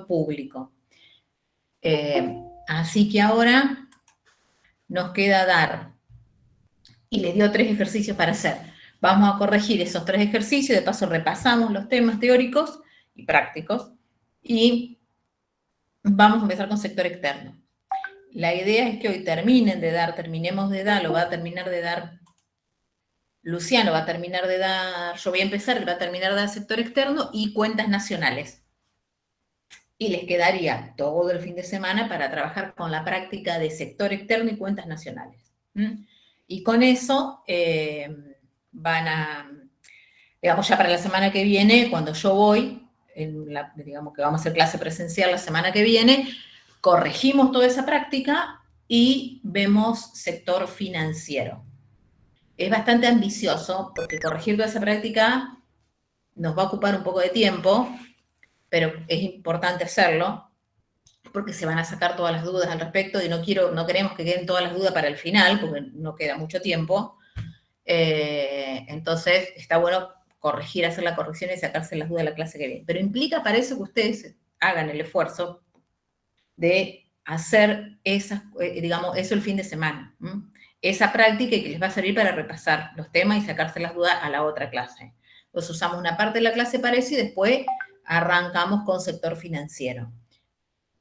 sector público. Así que ahora nos queda dar, y les dio 3 ejercicios para hacer. Vamos a corregir esos 3 ejercicios, de paso repasamos los temas teóricos y prácticos, y vamos a empezar con sector externo. La idea es que hoy terminemos de dar, lo va a terminar de dar Luciano, va a terminar de dar, yo voy a empezar, él va a terminar de dar sector externo y cuentas nacionales. Y les quedaría todo el fin de semana para trabajar con la práctica de sector externo y cuentas nacionales. Y con eso van a, digamos, ya para la semana que viene, cuando yo voy, digamos que vamos a hacer clase presencial la semana que viene, corregimos toda esa práctica y vemos sector financiero. Es bastante ambicioso porque corregir toda esa práctica nos va a ocupar un poco de tiempo, pero es importante hacerlo porque se van a sacar todas las dudas al respecto y no queremos que queden todas las dudas para el final porque no queda mucho tiempo. Entonces está bueno corregir, hacer la corrección y sacarse las dudas de la clase que viene. Pero implica para eso que ustedes hagan el esfuerzo de hacer digamos, eso el fin de semana. Esa práctica que les va a servir para repasar los temas y sacarse las dudas a la otra clase. Entonces usamos una parte de la clase para eso y después arrancamos con sector financiero.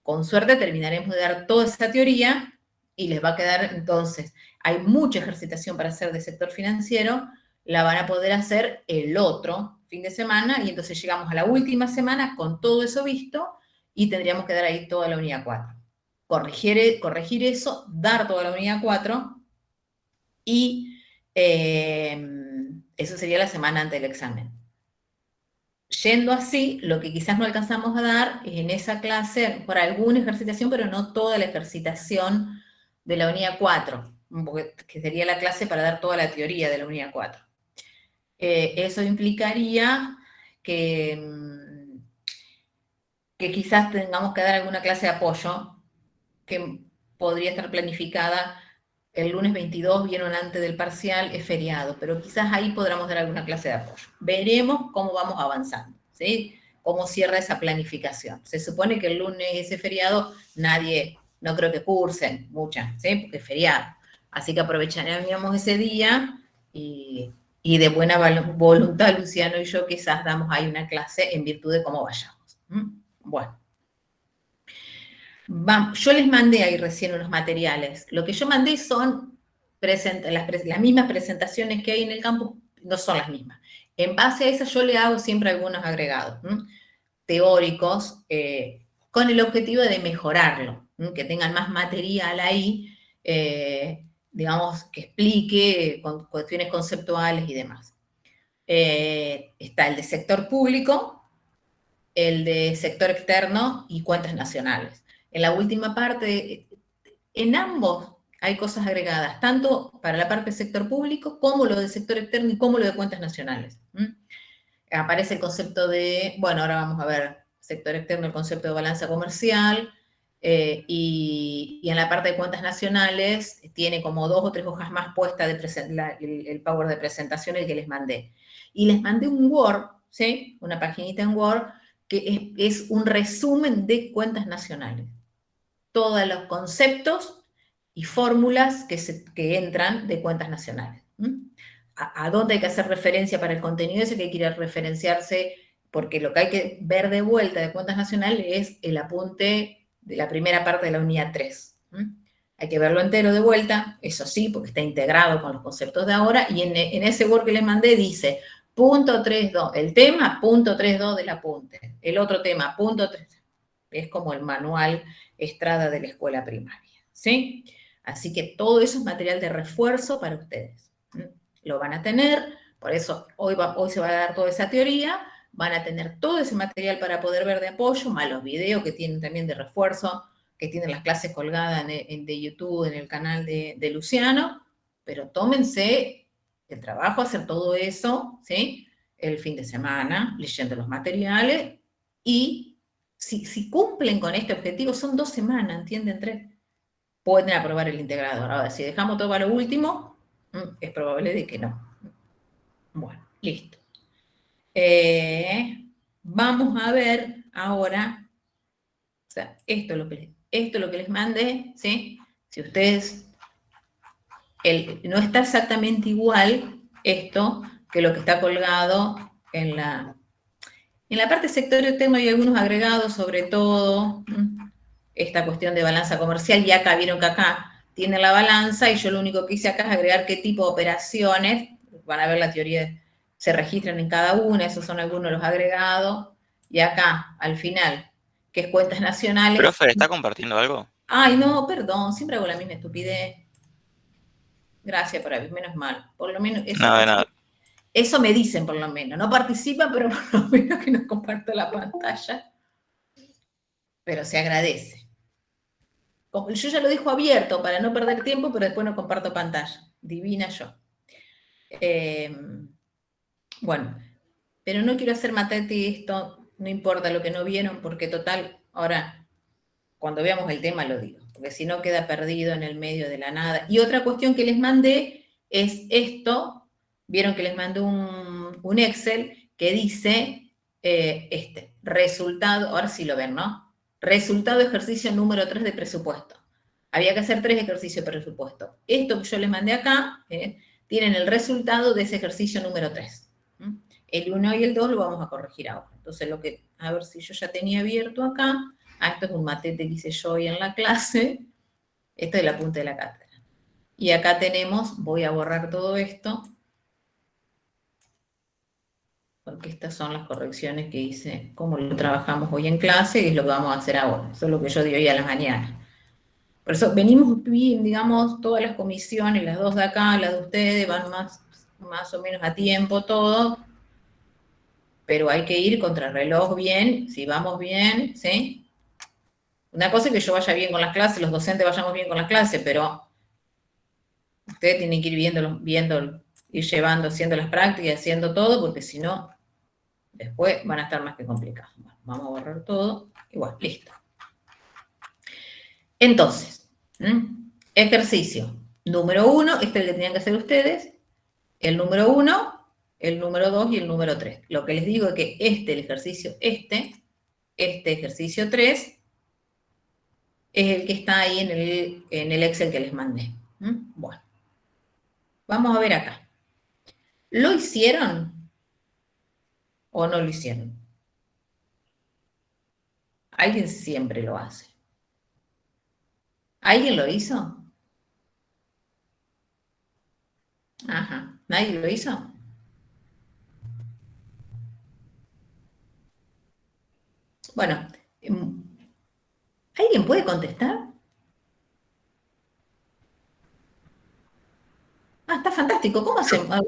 Con suerte terminaremos de dar toda esa teoría y les va a quedar entonces, hay mucha ejercitación para hacer de sector financiero, la van a poder hacer el otro fin de semana y entonces llegamos a la última semana con todo eso visto y tendríamos que dar ahí toda la unidad 4. Corregir eso, dar toda la unidad 4 y eso sería la semana antes del examen. Yendo así, lo que quizás no alcanzamos a dar es en esa clase por alguna ejercitación, pero no toda la ejercitación de la unidad 4, que sería la clase para dar toda la teoría de la unidad 4. Eso implicaría que quizás tengamos que dar alguna clase de apoyo que podría estar planificada el lunes 22, vieron antes del parcial, es feriado, pero quizás ahí podamos dar alguna clase de apoyo. Veremos cómo vamos avanzando, ¿sí? Cómo cierra esa planificación. Se supone que el lunes ese feriado no creo que cursen muchas, ¿sí? Porque es feriado. Así que aprovecharíamos ese día y de buena voluntad, Luciano y yo quizás damos ahí una clase en virtud de cómo vayamos. Bueno. Yo les mandé ahí recién unos materiales. Lo que yo mandé son las mismas presentaciones que hay en el campus, no son las mismas. En base a esas yo le hago siempre algunos agregados teóricos con el objetivo de mejorarlo, que tengan más material ahí, digamos, que explique con cuestiones conceptuales y demás. Está el de sector público, el de sector externo y cuentas nacionales. En la última parte, en ambos hay cosas agregadas, tanto para la parte del sector público como lo del sector externo y como lo de cuentas nacionales. Aparece el concepto de, bueno, ahora vamos a ver, sector externo, el concepto de balanza comercial, y en la parte de cuentas nacionales tiene como 2 o 3 hojas más puestas el Power de presentación, el que les mandé. Y les mandé un Word, ¿sí? Una paginita en Word, que es un resumen de cuentas nacionales. Todos los conceptos y fórmulas que entran de cuentas nacionales. ¿A dónde hay que hacer referencia para el contenido ese? Que hay que ir a referenciarse, porque lo que hay que ver de vuelta de cuentas nacionales es el apunte de la primera parte de la unidad 3. Hay que verlo entero de vuelta, eso sí, porque está integrado con los conceptos de ahora, y en ese Word que les mandé dice punto 3.2, el tema, punto 3.2 del apunte, el otro tema, punto 3, es como el manual Estrada de la escuela primaria, ¿sí? Así que todo eso es material de refuerzo para ustedes. Lo van a tener, por eso hoy se va a dar toda esa teoría, van a tener todo ese material para poder ver de apoyo, más los videos que tienen también de refuerzo, que tienen las clases colgadas de YouTube, en el canal de Luciano, pero tómense el trabajo, hacer todo eso, ¿sí? El fin de semana, leyendo los materiales, y si cumplen con este objetivo, son 2 semanas, ¿entienden? 3, pueden aprobar el integrador. Ahora, si dejamos todo para lo último, es probable de que no. Bueno, listo. Vamos a ver ahora sea, esto es lo que les mandé, ¿sí? Si ustedes, no está exactamente igual esto que lo que está colgado en la parte sector externo. Hay algunos agregados, sobre todo esta cuestión de balanza comercial, y acá vieron que acá tiene la balanza, y yo lo único que hice acá es agregar qué tipo de operaciones, van a ver la teoría, se registran en cada una, esos son algunos de los agregados, y acá, al final, que es cuentas nacionales. Profe, ¿está compartiendo algo? Ay, no, perdón, siempre hago la misma estupidez. Gracias por avisar, menos mal. Por lo menos Nada de nada. eso me dicen, por lo menos. No participan, pero por lo menos que no comparto la pantalla. Pero se agradece. Yo ya lo dejo abierto para no perder tiempo, pero después no comparto pantalla. Divina yo. Bueno, pero no quiero hacer matete esto, no importa lo que no vieron, porque total, ahora, cuando veamos el tema lo digo, porque si no queda perdido en el medio de la nada. Y otra cuestión que les mandé es esto, vieron que les mandé un Excel que dice resultado, ahora sí lo ven, ¿no? Resultado ejercicio número 3 de presupuesto. Había que hacer 3 ejercicios de presupuesto. Esto que yo les mandé acá, tienen el resultado de ese ejercicio número 3. El 1 y el 2 lo vamos a corregir ahora. Entonces, a ver si yo ya tenía abierto acá. Esto es un matete que hice yo hoy en la clase. Esto es el apunte de la cátedra. Y acá tenemos, voy a borrar todo esto, porque estas son las correcciones que hice, como lo trabajamos hoy en clase, y es lo que vamos a hacer ahora. Eso es lo que yo di hoy a la mañana. Por eso venimos bien, digamos, todas las comisiones, las dos de acá, las de ustedes, van más o menos a tiempo todo, pero hay que ir contra el reloj bien, si vamos bien, ¿sí? Una cosa es que yo vaya bien con las clases, los docentes vayamos bien con las clases, pero ustedes tienen que ir viendo, ir llevando, haciendo las prácticas, haciendo todo, porque si no, después van a estar más que complicados. Bueno, vamos a borrar todo. Igual, listo. Entonces, ejercicio número 1, este es el que tenían que hacer ustedes, el número 1, el número 2 y el número 3. Lo que les digo es que el ejercicio, este ejercicio 3, es el que está ahí en el Excel que les mandé. Bueno, vamos a ver acá. ¿Lo hicieron o no lo hicieron? Alguien siempre lo hace. ¿Alguien lo hizo? Ajá. ¿Nadie lo hizo? Bueno, ¿alguien puede contestar? Está fantástico. ¿Cómo hacemos?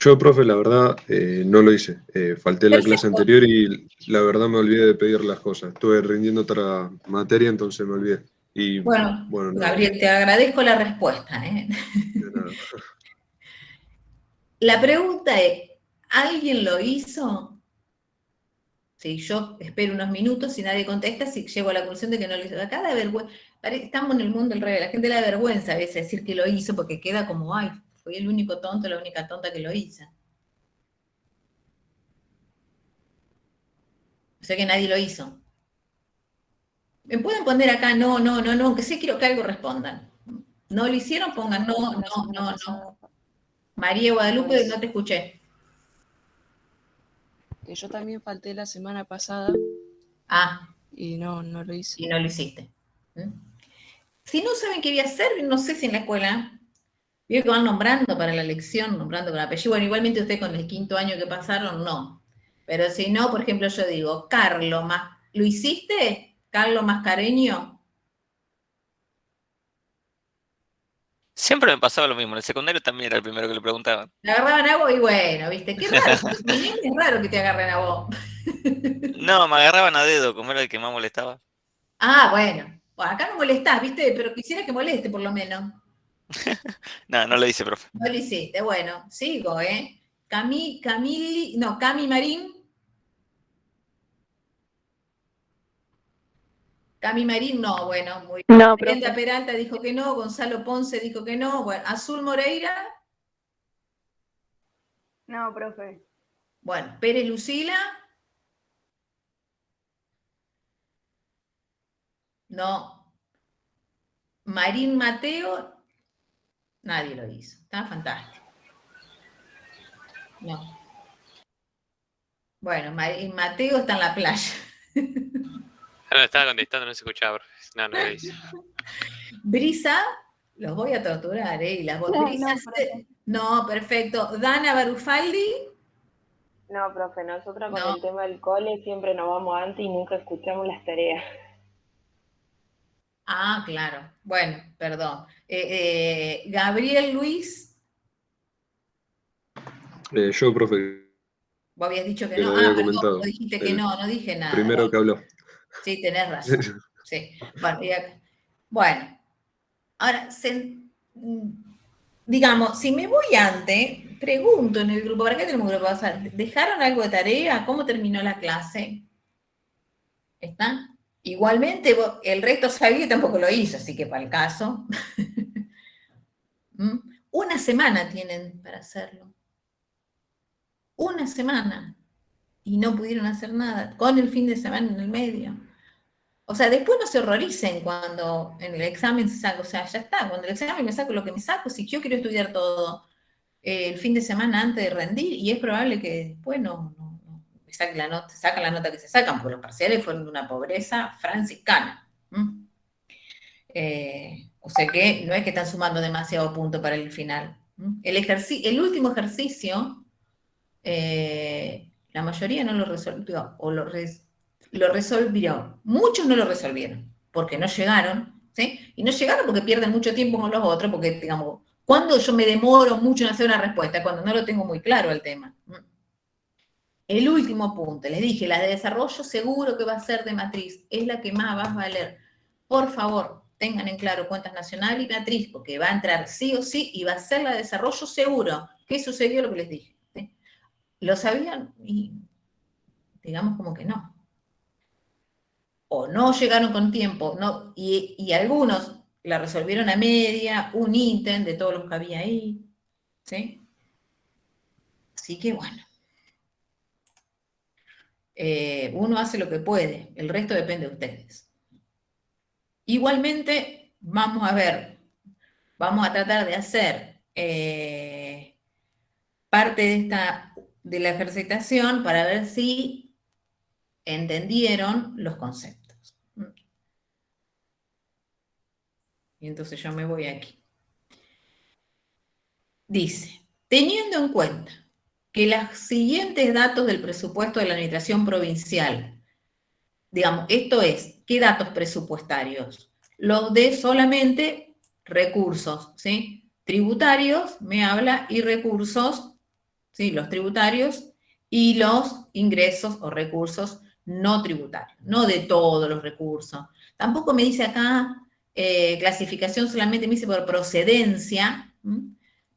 Yo, profe, la verdad, no lo hice. Falté la clase Perfecto. anterior y la verdad me olvidé de pedir las cosas. Estuve rindiendo otra materia, entonces me olvidé. Y Bueno, bueno, nada, Gabriel, te agradezco la respuesta. de nada. La pregunta es, ¿alguien lo hizo? Si yo espero unos minutos, si nadie contesta, si llego a la conclusión de que no lo hizo. Acá da vergüenza. Estamos en el mundo del revés. La gente le da vergüenza a veces decir que lo hizo porque queda como, ay, fui el único tonto, la única tonta que lo hizo. O sea que nadie lo hizo. ¿Me pueden poner acá? No, no, no, no, que sí quiero que algo respondan. ¿No lo hicieron? Pongan no, no, no, no. María Guadalupe, no te escuché. Que yo también falté la semana pasada. Y no lo hice. Y no lo hiciste. Si no saben qué voy a hacer, no sé si en la escuela, veo que van nombrando para la lección, nombrando con apellido. Bueno, igualmente usted con el 5º año que pasaron, no. Pero si no, por ejemplo, yo digo, ¿lo hiciste? Carlos Mascareño. Siempre me pasaba lo mismo. En el secundario también era el primero que le preguntaban. Le agarraban a vos y bueno, ¿viste? Qué raro. Es raro que te agarren a vos. No, me agarraban a dedo, como era el que más molestaba. Bueno. Acá no molestás, ¿viste? Pero quisiera que moleste por lo menos. No, no lo hice, profe. No lo hiciste. Bueno, sigo, ¿eh? Cami Marín. Cami Marín, no, bueno, muy bien. No, Brenda profe. Peralta dijo que no, Gonzalo Ponce dijo que no. Bueno, Azul Moreira. No, profe. Bueno, Pérez Lucila. No. Marín Mateo, nadie lo hizo. Está fantástico. No. Bueno, Marín Mateo está en la playa. No, estaba contestando, no se escuchaba. No lo hice. Brisa, los voy a torturar, ¿eh? Y las brisas. No, perfecto. Dana Barufaldi. No, profe, nosotros con el tema del cole siempre nos vamos antes y nunca escuchamos las tareas. Ah, claro. Bueno, perdón. Gabriel Luis. Yo, profe. Vos habías dicho que no. no. Perdón, vos dijiste que no dije nada. Primero que habló. Sí, tenés razón. Sí. Bueno, ahora, digamos, si me voy antes, pregunto en el grupo, ¿para qué tenemos un grupo? O sea, ¿dejaron algo de tarea? ¿Cómo terminó la clase? ¿Está? Igualmente, el resto sabía que tampoco lo hizo, así que para el caso. Una semana tienen para hacerlo. Una semana. Y no pudieron hacer nada, con el fin de semana en el medio. O sea, después no se horroricen cuando en el examen se saca, o sea, ya está, cuando el examen me saco lo que me saco, si yo quiero estudiar todo el fin de semana antes de rendir, y es probable que después no me saque la nota, sacan la nota que se sacan, porque los parciales fueron de una pobreza franciscana. O sea que no es que están sumando demasiado punto para el final. El último ejercicio, la mayoría no lo resolvió, o lo resolvió. Muchos no lo resolvieron, porque no llegaron, ¿sí? Y no llegaron porque pierden mucho tiempo con los otros, porque, digamos, cuando yo me demoro mucho en hacer una respuesta, cuando no lo tengo muy claro el tema. El último punto, les dije, la de desarrollo seguro que va a ser de matriz, es la que más va a valer. Por favor, tengan en claro cuentas nacional y matriz, porque va a entrar sí o sí y va a ser la de desarrollo seguro. ¿Qué sucedió? Lo que les dije. ¿Sí? ¿Lo sabían? Y digamos como que no. O no llegaron con tiempo, no, y algunos la resolvieron a media, un ítem de todos los que había ahí, ¿sí? Así que bueno. Uno hace lo que puede, el resto depende de ustedes. Igualmente, vamos a ver, vamos a tratar de hacer parte de la ejercitación para ver si entendieron los conceptos. Y entonces yo me voy aquí. Dice, teniendo en cuenta que los siguientes datos del presupuesto de la administración provincial, digamos, esto es, ¿qué datos presupuestarios? Los de solamente recursos, ¿sí? Tributarios, me habla, y recursos, ¿sí? Los tributarios y los ingresos o recursos no tributarios, no de todos los recursos. Tampoco me dice acá clasificación, solamente me dice por procedencia,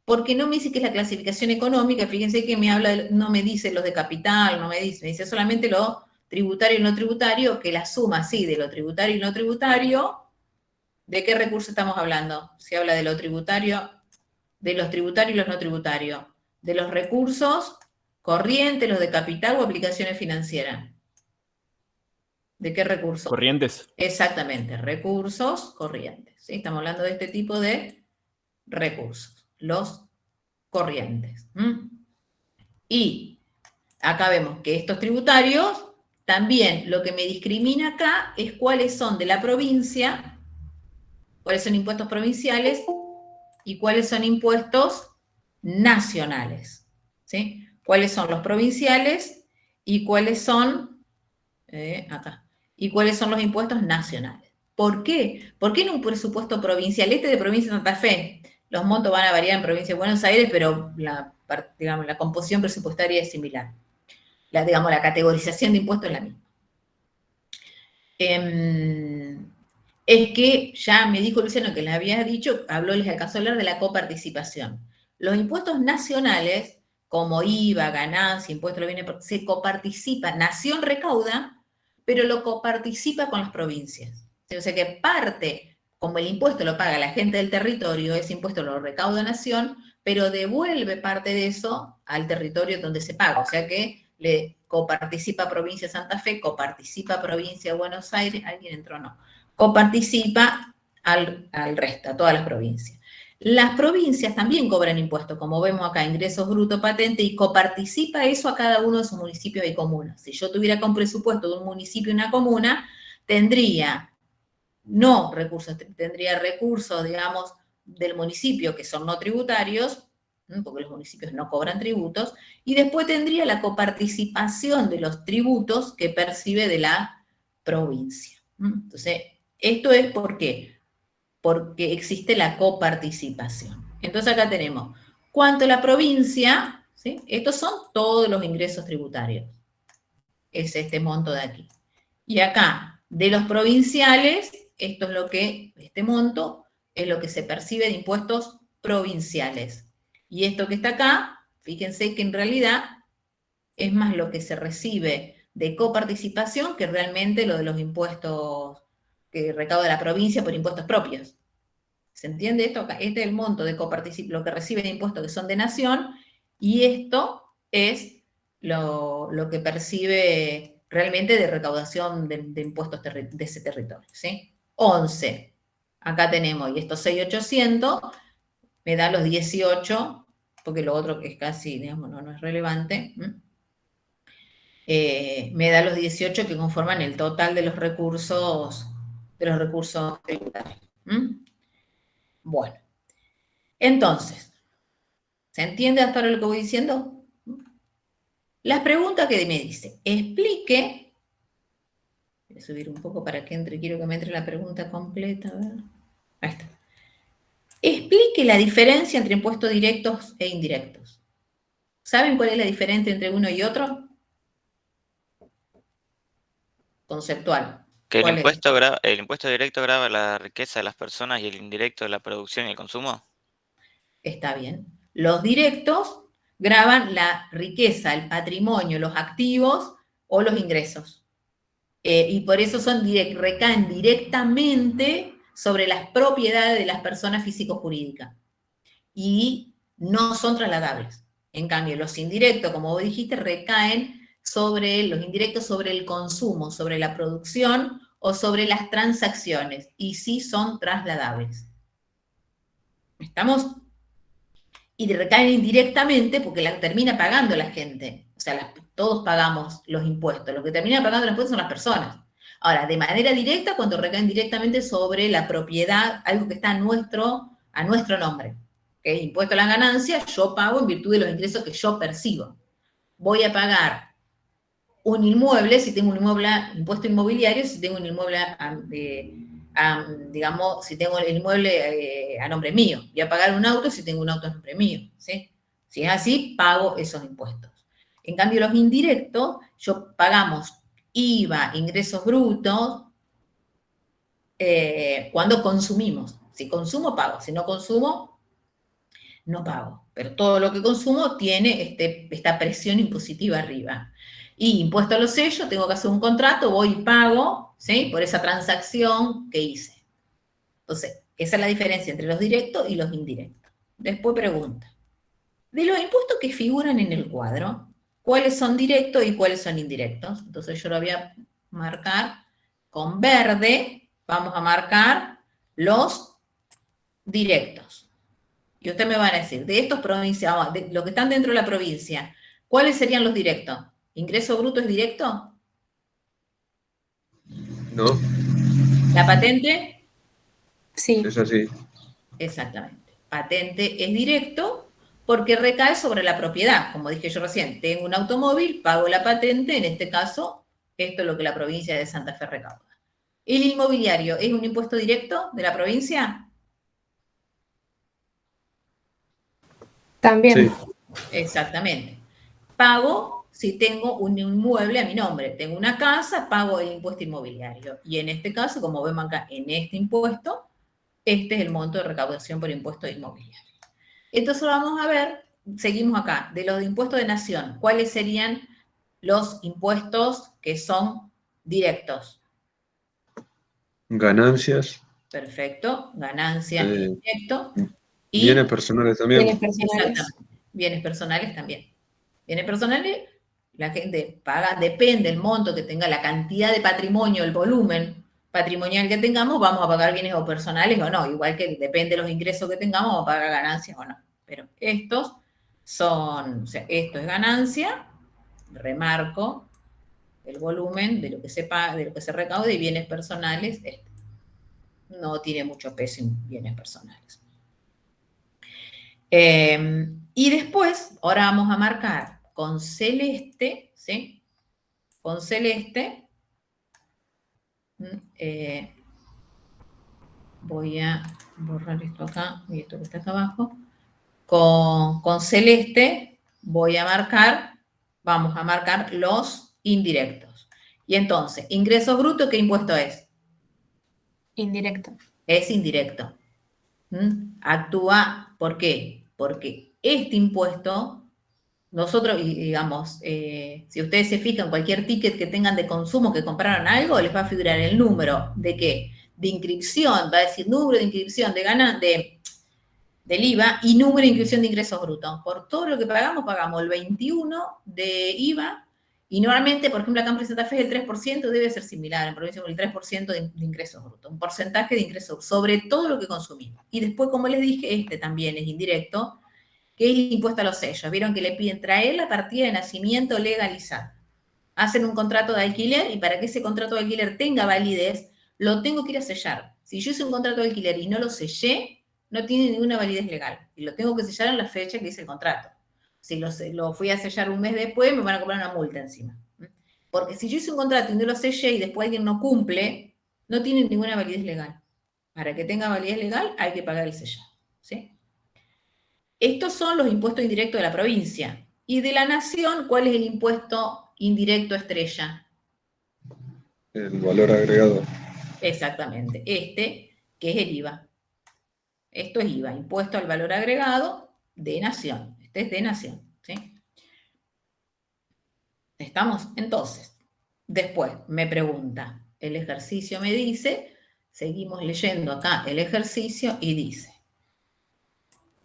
porque no me dice que es la clasificación económica. Fíjense que me habla, no me dice los de capital, no me dice solamente lo tributario y no tributario, que la suma, sí, de lo tributario y no tributario. ¿De qué recurso estamos hablando? Se habla de lo tributario, de los tributarios y los no tributarios, de los recursos corrientes, los de capital o aplicaciones financieras. ¿De qué recursos? Corrientes. Exactamente, recursos corrientes. ¿Sí? Estamos hablando de este tipo de recursos, los corrientes. Y acá vemos que estos tributarios, también lo que me discrimina acá es cuáles son de la provincia, cuáles son impuestos provinciales y cuáles son impuestos nacionales. ¿Sí? ¿Cuáles son los provinciales y cuáles son, acá, y cuáles son los impuestos nacionales? ¿Por qué? ¿Por qué en un presupuesto provincial, este de provincia de Santa Fe, los montos van a variar en provincia de Buenos Aires, pero la composición presupuestaria es similar? La categorización de impuestos es la misma. Es que ya me dijo Luciano que les había dicho, les alcanzó a hablar de la coparticipación. Los impuestos nacionales, como IVA, ganancia, impuesto, se coparticipa. Nación recauda, pero lo coparticipa con las provincias. O sea que parte, como el impuesto lo paga la gente del territorio, ese impuesto lo recauda Nación, pero devuelve parte de eso al territorio donde se paga. O sea que le coparticipa provincia de Santa Fe, coparticipa provincia de Buenos Aires, ¿alguien entró o no? coparticipa al resto, a todas las provincias. Las provincias también cobran impuestos, como vemos acá, ingresos brutos, patente, y coparticipa eso a cada uno de sus municipios y comunas. Si yo tuviera un presupuesto de un municipio y una comuna, tendría recursos, digamos, del municipio que son no tributarios, porque los municipios no cobran tributos, y después tendría la coparticipación de los tributos que percibe de la provincia. Entonces, esto es ¿por qué? Porque existe la coparticipación. Entonces acá tenemos, cuanto a la provincia, ¿sí? Estos son todos los ingresos tributarios. Es este monto de aquí. Y acá, de los provinciales, este monto es lo que se percibe de impuestos provinciales. Y esto que está acá, fíjense que en realidad es más lo que se recibe de coparticipación que realmente lo de los impuestos que recauda la provincia por impuestos propios. ¿Se entiende esto? Este es el monto de coparticipación, lo que recibe de impuestos que son de nación, y esto es lo que percibe realmente de recaudación de impuestos de ese territorio, ¿sí? 11. Acá tenemos, y estos 6.800 me da los 18, porque lo otro que es casi, digamos, no es relevante, me da los 18 que conforman el total de los recursos tributarios. Bueno, entonces, ¿se entiende hasta ahora lo que voy diciendo? Las preguntas que me dice, explique, voy a subir un poco para que entre, quiero que me entre la pregunta completa, ¿verdad? Ahí está. Explique la diferencia entre impuestos directos e indirectos. ¿Saben cuál es la diferencia entre uno y otro? Conceptual. ¿Que el impuesto directo grava la riqueza de las personas y el indirecto de la producción y el consumo? Está bien. Los directos gravan la riqueza, el patrimonio, los activos o los ingresos. Y por eso recaen directamente sobre las propiedades de las personas físico-jurídicas. Y no son trasladables. En cambio, los indirectos, como vos dijiste, recaen los indirectos sobre el consumo, sobre la producción o sobre las transacciones, y sí son trasladables. ¿Estamos? Y recaen indirectamente porque la termina pagando la gente. O sea, todos pagamos los impuestos. Lo que termina pagando los impuestos son las personas. Ahora, de manera directa, cuando recaen directamente sobre la propiedad, algo que está a nuestro nombre. ¿Okay? Impuesto a las ganancias, yo pago en virtud de los ingresos que yo percibo. Voy a pagar un inmueble, si tengo un inmueble, impuesto inmobiliario, si tengo un inmueble, digamos, si tengo el inmueble a nombre mío. Voy a pagar un auto si tengo un auto a nombre mío, ¿sí? Si es así, pago esos impuestos. En cambio, los indirectos, pagamos IVA, ingresos brutos, cuando consumimos. Si consumo, pago. Si no consumo, no pago. Pero todo lo que consumo tiene esta presión impositiva arriba. Y impuesto a los sellos, tengo que hacer un contrato, voy y pago, ¿sí? Por esa transacción que hice. Entonces, esa es la diferencia entre los directos y los indirectos. Después pregunta. De los impuestos que figuran en el cuadro, ¿cuáles son directos y cuáles son indirectos? Entonces yo lo voy a marcar con verde, vamos a marcar los directos. Y ustedes me van a decir, de estos provincias, de los que están dentro de la provincia, ¿cuáles serían los directos? ¿Ingreso bruto es directo? No. ¿La patente? Sí. Es así. Exactamente. Patente es directo porque recae sobre la propiedad. Como dije yo recién, tengo un automóvil, pago la patente, en este caso, esto es lo que la provincia de Santa Fe recauda. ¿El inmobiliario es un impuesto directo de la provincia? También. Sí. Exactamente. Pago si tengo un inmueble a mi nombre. Tengo una casa, pago el impuesto inmobiliario. Y en este caso, como vemos acá, en este impuesto, este es el monto de recaudación por impuesto inmobiliario. Entonces vamos a ver, seguimos acá, de los impuestos de nación, ¿cuáles serían los impuestos que son directos? Ganancias. Perfecto, ganancias directo. Y bienes personales también. Bienes personales. Bienes personales también. Bienes personales, la gente paga, depende del monto que tenga, la cantidad de patrimonio, el volumen patrimonial que tengamos, vamos a pagar bienes o personales o no. Igual que depende de los ingresos que tengamos, vamos a pagar ganancias o no. Pero estos son, o sea, esto es ganancia, remarco el volumen de lo que se paga, de lo que se recaude, y bienes personales, no tiene mucho peso en bienes personales. Y después, ahora vamos a marcar con celeste, ¿sí? Con celeste, voy a borrar esto acá y esto que está acá abajo. Con celeste voy a marcar, vamos a marcar los indirectos. Y entonces, ingreso bruto, ¿qué impuesto es? Indirecto. Es indirecto. Actúa, ¿por qué? Porque este impuesto, nosotros, digamos, si ustedes se fijan, cualquier ticket que tengan de consumo que compraron algo, les va a figurar el número de ¿qué? De inscripción, va a decir número de inscripción del IVA y número de inscripción de ingresos brutos. Por todo lo que pagamos el 21 de IVA, y normalmente, por ejemplo, acá en Santa Fe el 3% debe ser similar, en provincia con el 3% de ingresos brutos, un porcentaje de ingresos sobre todo lo que consumimos. Y después, como les dije, este también es indirecto, que es el impuesto a los sellos. Vieron que le piden traer la partida de nacimiento legalizada. Hacen un contrato de alquiler y para que ese contrato de alquiler tenga validez, lo tengo que ir a sellar. Si yo hice un contrato de alquiler y no lo sellé, no tiene ninguna validez legal. Y lo tengo que sellar en la fecha que hice el contrato. Si lo fui a sellar un mes después, me van a cobrar una multa encima. Porque si yo hice un contrato y no lo sellé y después alguien no cumple, no tiene ninguna validez legal. Para que tenga validez legal hay que pagar el sellado, ¿sí? Estos son los impuestos indirectos de la provincia. Y de la nación, ¿cuál es el impuesto indirecto estrella? El valor agregado. Exactamente. Que es el IVA. Esto es IVA, impuesto al valor agregado de nación. Este es de nación, ¿sí? ¿Estamos? Entonces, después me pregunta, el ejercicio me dice, seguimos leyendo acá el ejercicio y dice,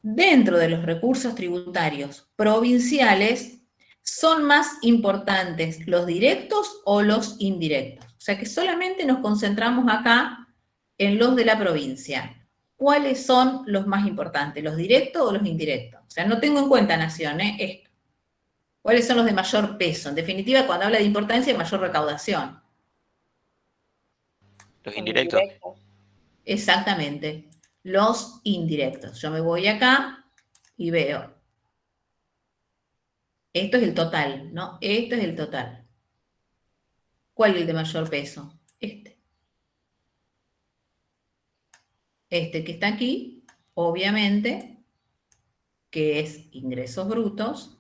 dentro de los recursos tributarios provinciales, ¿son más importantes los directos o los indirectos? O sea que solamente nos concentramos acá en los de la provincia. ¿Cuáles son los más importantes, los directos o los indirectos? O sea, no tengo en cuenta nación, esto. ¿Cuáles son los de mayor peso? En definitiva, cuando habla de importancia, mayor recaudación. Los indirectos. Exactamente. Los indirectos. Yo me voy acá y veo. Esto es el total, ¿no? Esto es el total. ¿Cuál es el de mayor peso? Este. Este que está aquí, obviamente, que es ingresos brutos,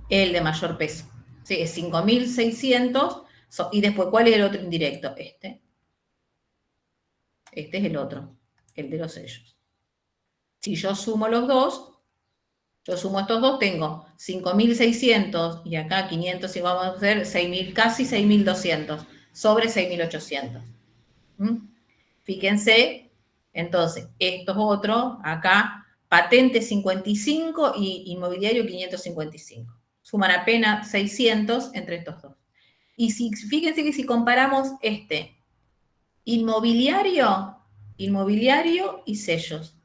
el de mayor peso. Sí, es 5.600. Y después, ¿cuál es el otro indirecto? Este. Este es el otro, el de los sellos. Si yo sumo los dos, yo sumo estos dos, tengo 5.600 y acá 500 y vamos a hacer 6.000, casi 6.200 sobre 6.800. Fíjense, entonces, estos otros, acá, patente 55 y inmobiliario 555. Suman apenas 600 entre estos dos. Y fíjense que si comparamos inmobiliario y sellos,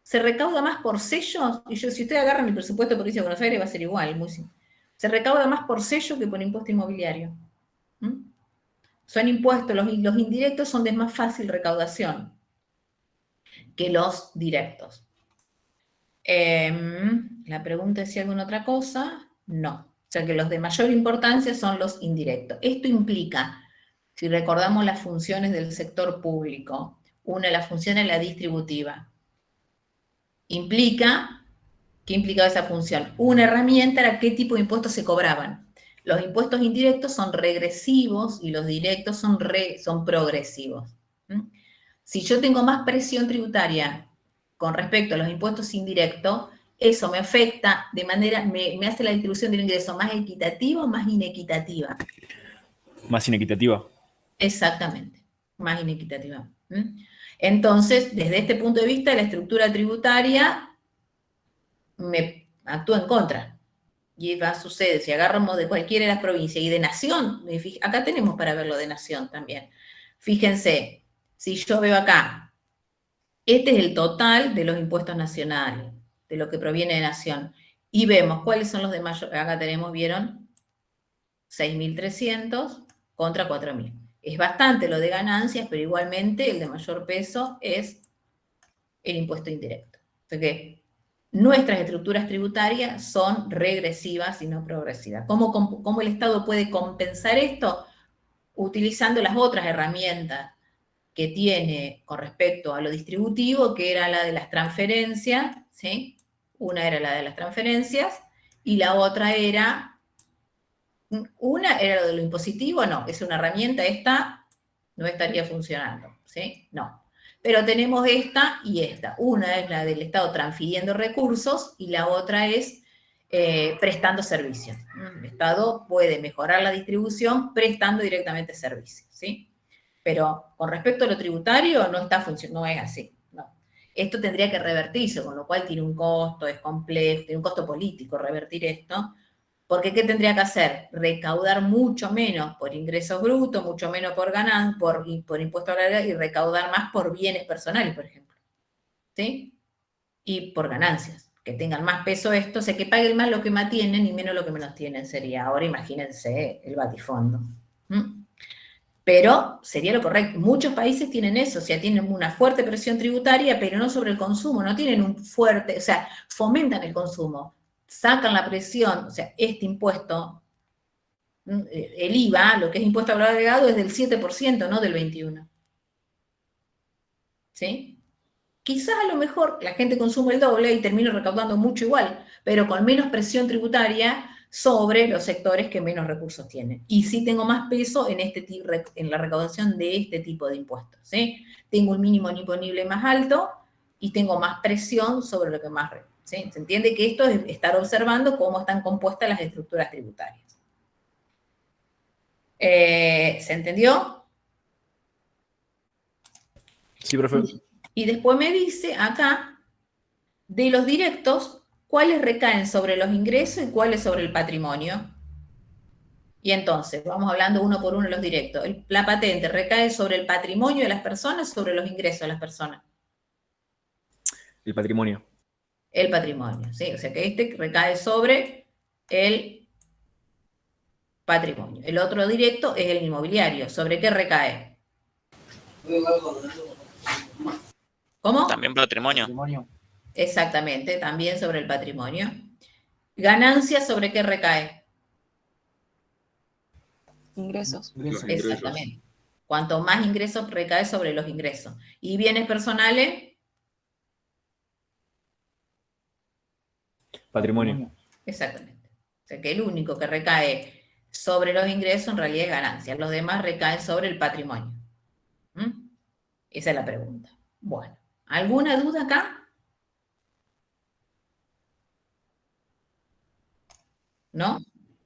se recauda más por sellos, y si ustedes agarran el presupuesto de Provincia de Buenos Aires va a ser igual, muy simple. Se recauda más por sello que por impuesto inmobiliario. Son impuestos, los indirectos son de más fácil recaudación que los directos. La pregunta es si hay alguna otra cosa. No. O sea que los de mayor importancia son los indirectos. Esto implica, si recordamos las funciones del sector público, una de las funciones es la distributiva. ¿Qué implicaba esa función? Una herramienta era qué tipo de impuestos se cobraban. Los impuestos indirectos son regresivos y los directos son progresivos. Si yo tengo más presión tributaria con respecto a los impuestos indirectos, eso me afecta de manera, me hace la distribución del ingreso más equitativa o más inequitativa. Más inequitativa. Exactamente, más inequitativa. Entonces, desde este punto de vista, la estructura tributaria me actúa en contra. y va a suceder, si agarramos de cualquiera de las provincias y de nación, acá tenemos para verlo de nación también. Fíjense, si yo veo acá, este es el total de los impuestos nacionales, de lo que proviene de nación, y vemos cuáles son los de mayor, acá tenemos, ¿vieron? 6.300 contra 4.000. Es bastante lo de ganancias, pero igualmente el de mayor peso es el impuesto indirecto. O sea que nuestras estructuras tributarias son regresivas y no progresivas. ¿Cómo el Estado puede compensar esto? Utilizando las otras herramientas que tiene con respecto a lo distributivo, que era la de las transferencias, ¿sí? Una era la de las transferencias y la otra era, una era lo de lo impositivo, no, es una herramienta, esta no estaría funcionando, ¿sí? No. Pero tenemos esta y esta. Una es la del Estado transfiriendo recursos y la otra es prestando servicios. El Estado puede mejorar la distribución prestando directamente servicios, ¿sí? Pero con respecto a lo tributario no está funcionando, no es así. No. Esto tendría que revertirse, con lo cual tiene un costo, es complejo, tiene un costo político revertir esto. Porque ¿qué tendría que hacer? Recaudar mucho menos por ingresos brutos, mucho menos por ganancias, por impuesto a la larga, y recaudar más por bienes personales, por ejemplo. ¿Sí? Y por ganancias. Que tengan más peso esto, o sea, que paguen más lo que más tienen y menos lo que menos tienen sería. Ahora imagínense el batifondo. Pero sería lo correcto. Muchos países tienen eso, o sea, tienen una fuerte presión tributaria, pero no sobre el consumo, no tienen un fuerte, o sea, fomentan el consumo. Sacan la presión, o sea, este impuesto, el IVA, lo que es impuesto al valor agregado, es del 7%, no del 21%. ¿Sí? Quizás a lo mejor la gente consume el doble y termina recaudando mucho igual, pero con menos presión tributaria sobre los sectores que menos recursos tienen. Y sí tengo más peso en la recaudación de este tipo de impuestos. ¿Sí? Tengo un mínimo imponible más alto y tengo más presión sobre lo que más recaudo. ¿Sí? Se entiende que esto es estar observando cómo están compuestas las estructuras tributarias. ¿Se entendió? Sí, profe. Y después me dice acá, de los directos, ¿cuáles recaen sobre los ingresos y cuáles sobre el patrimonio? Y entonces, vamos hablando uno por uno de los directos. La patente recae sobre el patrimonio de las personas, sobre los ingresos de las personas. El patrimonio. El patrimonio, ¿sí? O sea que este recae sobre el patrimonio. El otro directo es el inmobiliario. ¿Sobre qué recae? ¿Cómo? También patrimonio. Exactamente, también sobre el patrimonio. Ganancias, ¿sobre qué recae? Ingresos. Exactamente. Cuanto más ingresos recae sobre los ingresos. ¿Y bienes personales? Patrimonio. Exactamente. O sea que el único que recae sobre los ingresos en realidad es ganancia. Los demás recaen sobre el patrimonio. Esa es la pregunta. Bueno, ¿alguna duda acá? ¿No?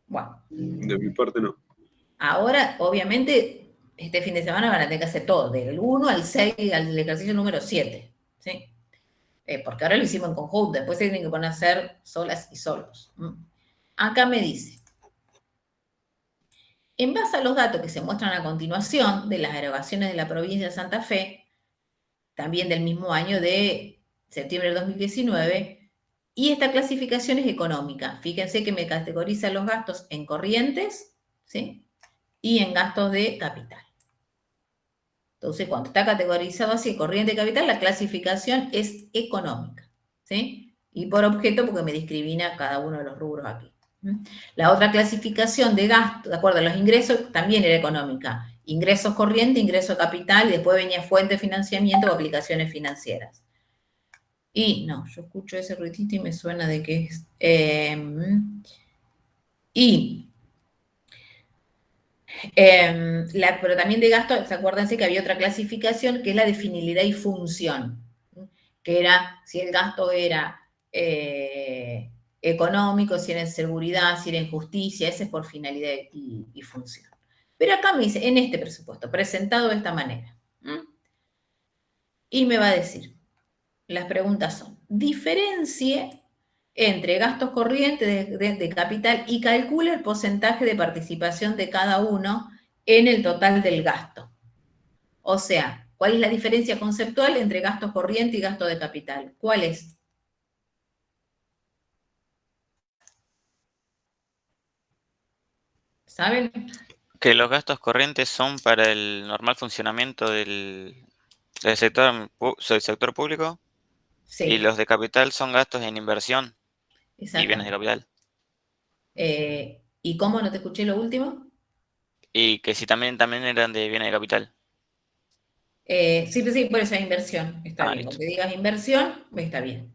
Bueno. De mi parte no. Ahora, obviamente, este fin de semana van a tener que hacer todo, del 1 al 6, al ejercicio número 7. ¿Sí? Porque ahora lo hicimos en conjunto, después se tienen que poner a hacer solas y solos. Acá me dice, en base a los datos que se muestran a continuación de las erogaciones de la provincia de Santa Fe, también del mismo año de septiembre del 2019, y esta clasificación es económica. Fíjense que me categoriza los gastos en corrientes, ¿sí? Y en gastos de capital. Entonces, cuando está categorizado así, corriente y capital, la clasificación es económica, ¿sí? Y por objeto, porque me discrimina cada uno de los rubros aquí. La otra clasificación de gasto, de acuerdo a los ingresos, también era económica. Ingresos corrientes, ingreso capital, y después venía fuente de financiamiento o aplicaciones financieras. Y, no, yo escucho ese ruidito y me suena de que es... pero también de gasto, acuérdense que había otra clasificación que es la de finalidad y función, que era si el gasto era económico, si era en seguridad, si era en justicia, ese es por finalidad y función. Pero acá me dice, en este presupuesto, presentado de esta manera. Y me va a decir, las preguntas son, diferencie entre gastos corrientes de capital y calcula el porcentaje de participación de cada uno en el total del gasto. O sea, ¿cuál es la diferencia conceptual entre gastos corrientes y gasto de capital? ¿Cuál es? ¿Saben? Que los gastos corrientes son para el normal funcionamiento del sector público. Sí. Y los de capital son gastos en inversión y bienes de capital. ¿Y cómo no te escuché lo último? Y que si también eran de bienes de capital. Sí, por eso es inversión. Está bien. Listo. Aunque digas inversión, está bien.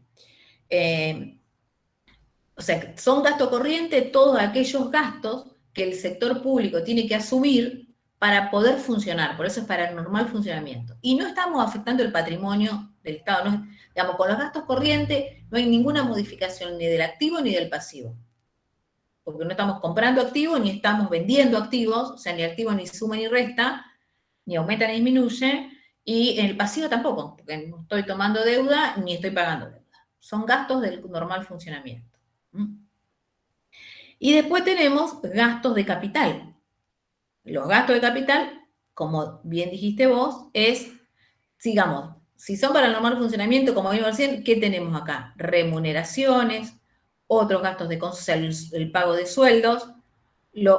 O sea, son gasto corriente todos aquellos gastos que el sector público tiene que asumir para poder funcionar. Por eso es para el normal funcionamiento. Y no estamos afectando el patrimonio del Estado. No, digamos, con los gastos corrientes no hay ninguna modificación ni del activo ni del pasivo. Porque no estamos comprando activos ni estamos vendiendo activos, o sea, ni activo ni suma ni resta, ni aumenta ni disminuye, y en el pasivo tampoco, porque no estoy tomando deuda ni estoy pagando deuda. Son gastos del normal funcionamiento. Y después tenemos gastos de capital. Los gastos de capital, como bien dijiste vos, es, digamos, si son para el normal funcionamiento, como vimos recién, ¿qué tenemos acá? Remuneraciones, otros gastos de consumo, o sea, el pago de sueldos,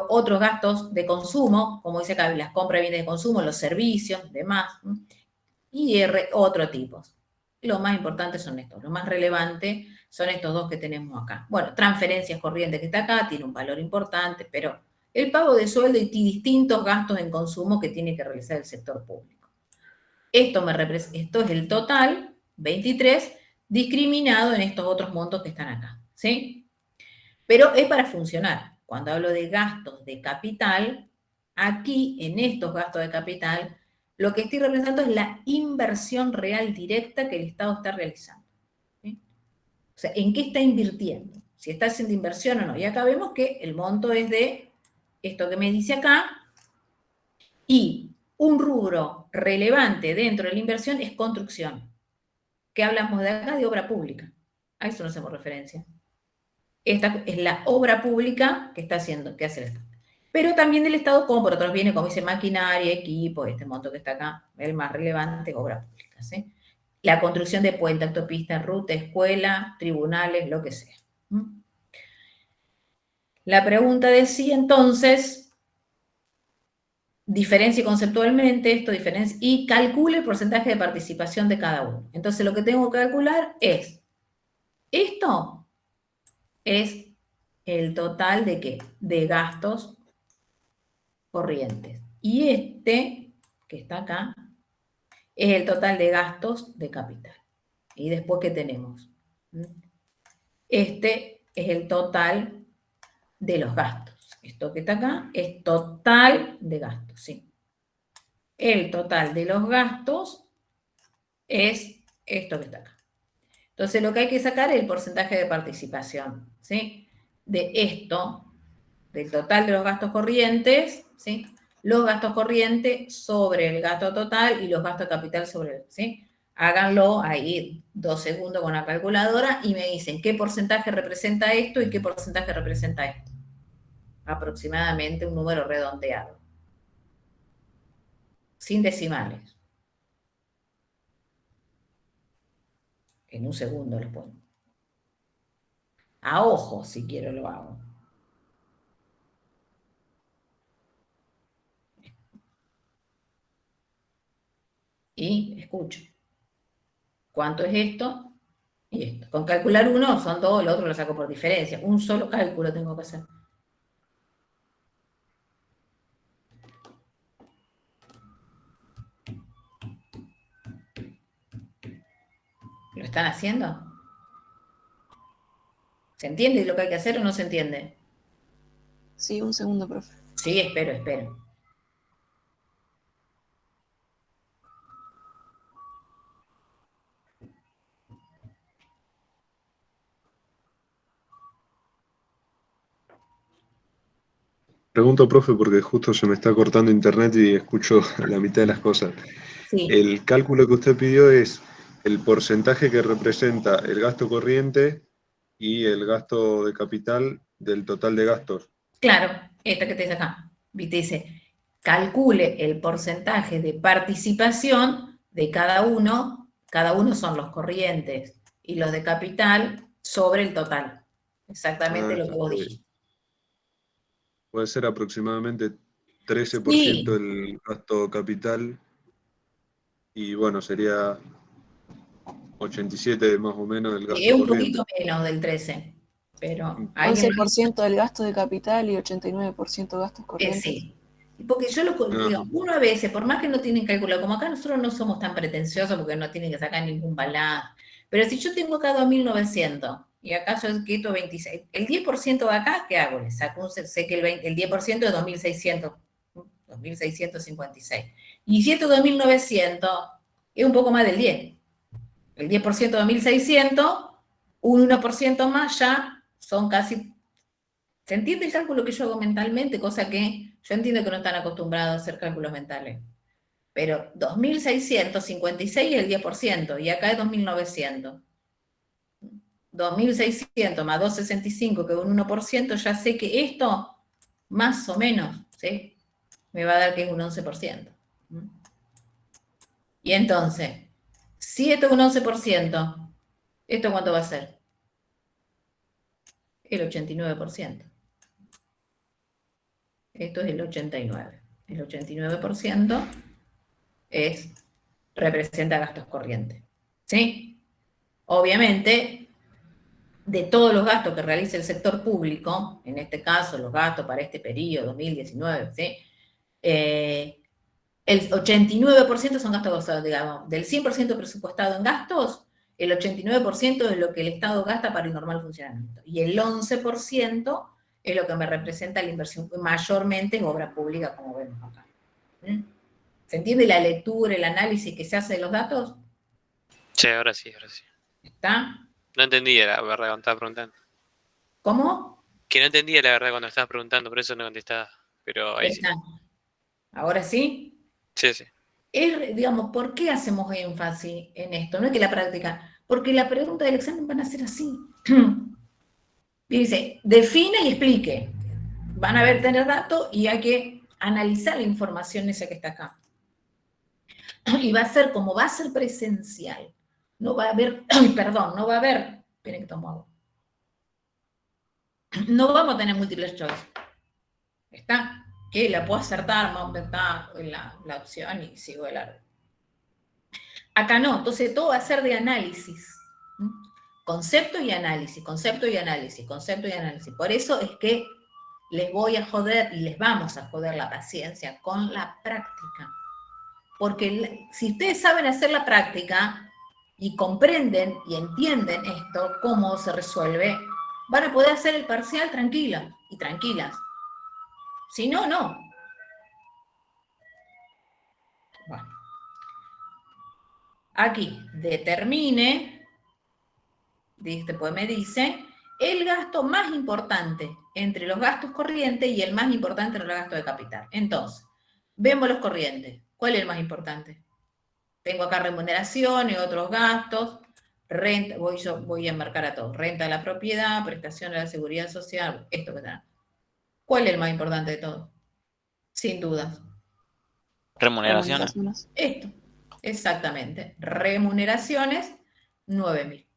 otros gastos de consumo, como dice acá, las compras de bienes de consumo, los servicios, demás, y otros tipos. Los más importantes son estos, lo más relevante son estos dos que tenemos acá. Bueno, transferencias corrientes que está acá, tiene un valor importante, pero el pago de sueldo y distintos gastos en consumo que tiene que realizar el sector público. Esto es el total, 23, discriminado en estos otros montos que están acá, ¿sí? Pero es para funcionar. Cuando hablo de gastos de capital, aquí, en estos gastos de capital, lo que estoy representando es la inversión real directa que el Estado está realizando. ¿Sí? O sea, ¿en qué está invirtiendo? Si está haciendo inversión o no. Y acá vemos que el monto es de esto que me dice acá, y un rubro relevante dentro de la inversión es construcción. ¿Qué hablamos de acá? De obra pública. A eso no hacemos referencia. Esta es la obra pública que está haciendo, que hace el Estado. Pero también el Estado compra otros bienes, como dice maquinaria, equipo, este monto que está acá, el más relevante, obra pública, ¿sí? La construcción de puentes, autopistas, ruta, escuela, tribunales, lo que sea. La pregunta decía entonces, diferencie conceptualmente esto, y calcule el porcentaje de participación de cada uno. Entonces lo que tengo que calcular es, esto es el total de ¿qué? De gastos corrientes. Y este, que está acá, es el total de gastos de capital. Y después, ¿qué tenemos? Este es el total de los gastos. Esto que está acá es total de gastos, ¿sí? El total de los gastos es esto que está acá. Entonces, lo que hay que sacar es el porcentaje de participación, ¿sí? De esto, del total de los gastos corrientes, ¿sí? Los gastos corrientes sobre el gasto total y los gastos de capital sobre el, ¿sí? Háganlo ahí 2 segundos con la calculadora y me dicen qué porcentaje representa esto y qué porcentaje representa esto. Aproximadamente un número redondeado. Sin decimales. En un segundo lo pongo. A ojo, si quiero, lo hago. Y escucho. ¿Cuánto es esto? Y esto. Con calcular uno son dos, el otro lo saco por diferencia. Un solo cálculo tengo que hacer. ¿Lo están haciendo? ¿Se entiende lo que hay que hacer o no se entiende? Sí, un segundo, profe. Sí, espero. Pregunto, profe, porque justo se me está cortando internet y escucho la mitad de las cosas. Sí. El cálculo que usted pidió es el porcentaje que representa el gasto corriente y el gasto de capital del total de gastos. Claro, esta que te dice acá. Dice, calcule el porcentaje de participación de cada uno son los corrientes, y los de capital sobre el total. Exactamente lo que vos dijiste. Puede ser aproximadamente 13% Sí. del gasto capital, y bueno, sería 87 más o menos del gasto Es un corriente. poquito menos del 13, pero... 11% del gasto de capital y 89% gastos corrientes. Sí, porque yo lo digo, uno a veces, por más que no tienen cálculo, como acá nosotros no somos tan pretenciosos porque no tienen que sacar ningún balance, pero si yo tengo acá 2.900 y acá yo quito 26, el 10% de acá, ¿qué hago? Le saco sé que el 10% es 2.656. Y si esto es 2.900, es un poco más del 10. El 10% de 2.600, un 1% más ya son casi... ¿Se entiende el cálculo que yo hago mentalmente? Cosa que yo entiendo que no están acostumbrados a hacer cálculos mentales. Pero 2.656 es el 10%, y acá es 2.900. 2.600 más 2.65, que es un 1%, ya sé que esto, más o menos, ¿sí?, me va a dar que es un 11%. Y entonces, si esto es un 11%, ¿esto cuánto va a ser? El 89%. Esto es el 89%. El 89% representa gastos corrientes. ¿Sí? Obviamente, de todos los gastos que realiza el sector público, en este caso los gastos para este periodo 2019, ¿sí?, el 89% son gastos, digamos, del 100% presupuestado en gastos, el 89% es lo que el Estado gasta para el normal funcionamiento. Y el 11% es lo que me representa la inversión, mayormente en obra pública, como vemos acá. ¿Se entiende la lectura, el análisis que se hace de los datos? Sí, ahora sí. ¿Está? No entendía la verdad cuando estaba preguntando. ¿Cómo? Que no entendía la verdad cuando estabas preguntando, por eso no contestaba. Pero ahí sí. ¿Ahora sí? Sí. Digamos, ¿por qué hacemos énfasis en esto? No es que la práctica, porque la pregunta del examen van a ser así. Dice, define y explique. Van a tener datos y hay que analizar la información esa que está acá. Y va a ser, como va a ser presencial, no va a haber, esperen que tomo agua. No vamos a tener múltiples choice. ¿Está? Que la puedo acertar, vamos a inventar la opción y sigo de largo. Acá no, entonces todo va a ser de análisis. Concepto y análisis, concepto y análisis, concepto y análisis. Por eso es que les voy a joder y les vamos a joder la paciencia con la práctica. Porque si ustedes saben hacer la práctica y comprenden y entienden esto, cómo se resuelve, van a poder hacer el parcial tranquilos y tranquilas. Si no, no. Bueno. Aquí, determine, pues me dice, el gasto más importante entre los gastos corrientes y el más importante entre los gastos de capital. Entonces, vemos los corrientes. ¿Cuál es el más importante? Tengo acá remuneraciones, otros gastos, renta, voy a marcar a todos. Renta de la propiedad, prestación de la seguridad social, esto que está. ¿Cuál es el más importante de todo? Sin dudas. Remuneraciones. Esto, exactamente. Remuneraciones, 9.000.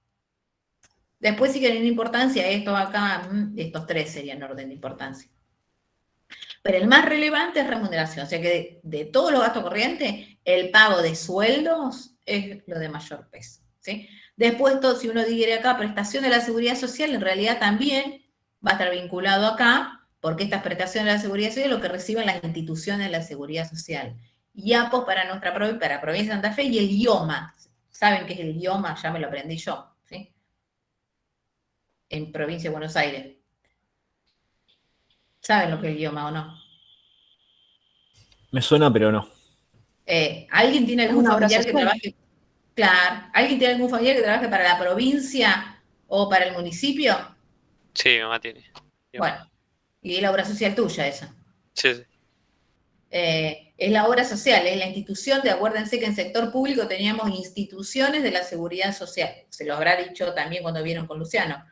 Después, si quieren importancia, esto acá, estos tres serían orden de importancia. Pero el más relevante es remuneración. O sea que de todos los gastos corrientes, el pago de sueldos es lo de mayor peso, ¿sí? Después, si uno digiere acá prestación de la seguridad social, en realidad también va a estar vinculado acá, porque estas prestaciones de la seguridad social es lo que reciben las instituciones de la seguridad social. IAPOS para nuestra para provincia de Santa Fe, y el IOMA. ¿Saben qué es el IOMA? Ya me lo aprendí yo, ¿sí? En provincia de Buenos Aires. ¿Saben lo que es el IOMA o no? Me suena, pero no. ¿Alguien tiene algún familiar que trabaje? Claro. ¿Alguien tiene algún familiar que trabaje para la provincia o para el municipio? Sí, mi mamá tiene. Bueno, y es la obra social tuya esa. Sí. Es la obra social, es la institución acuérdense que en sector público teníamos instituciones de la seguridad social. Se lo habrá dicho también cuando vieron con Luciano.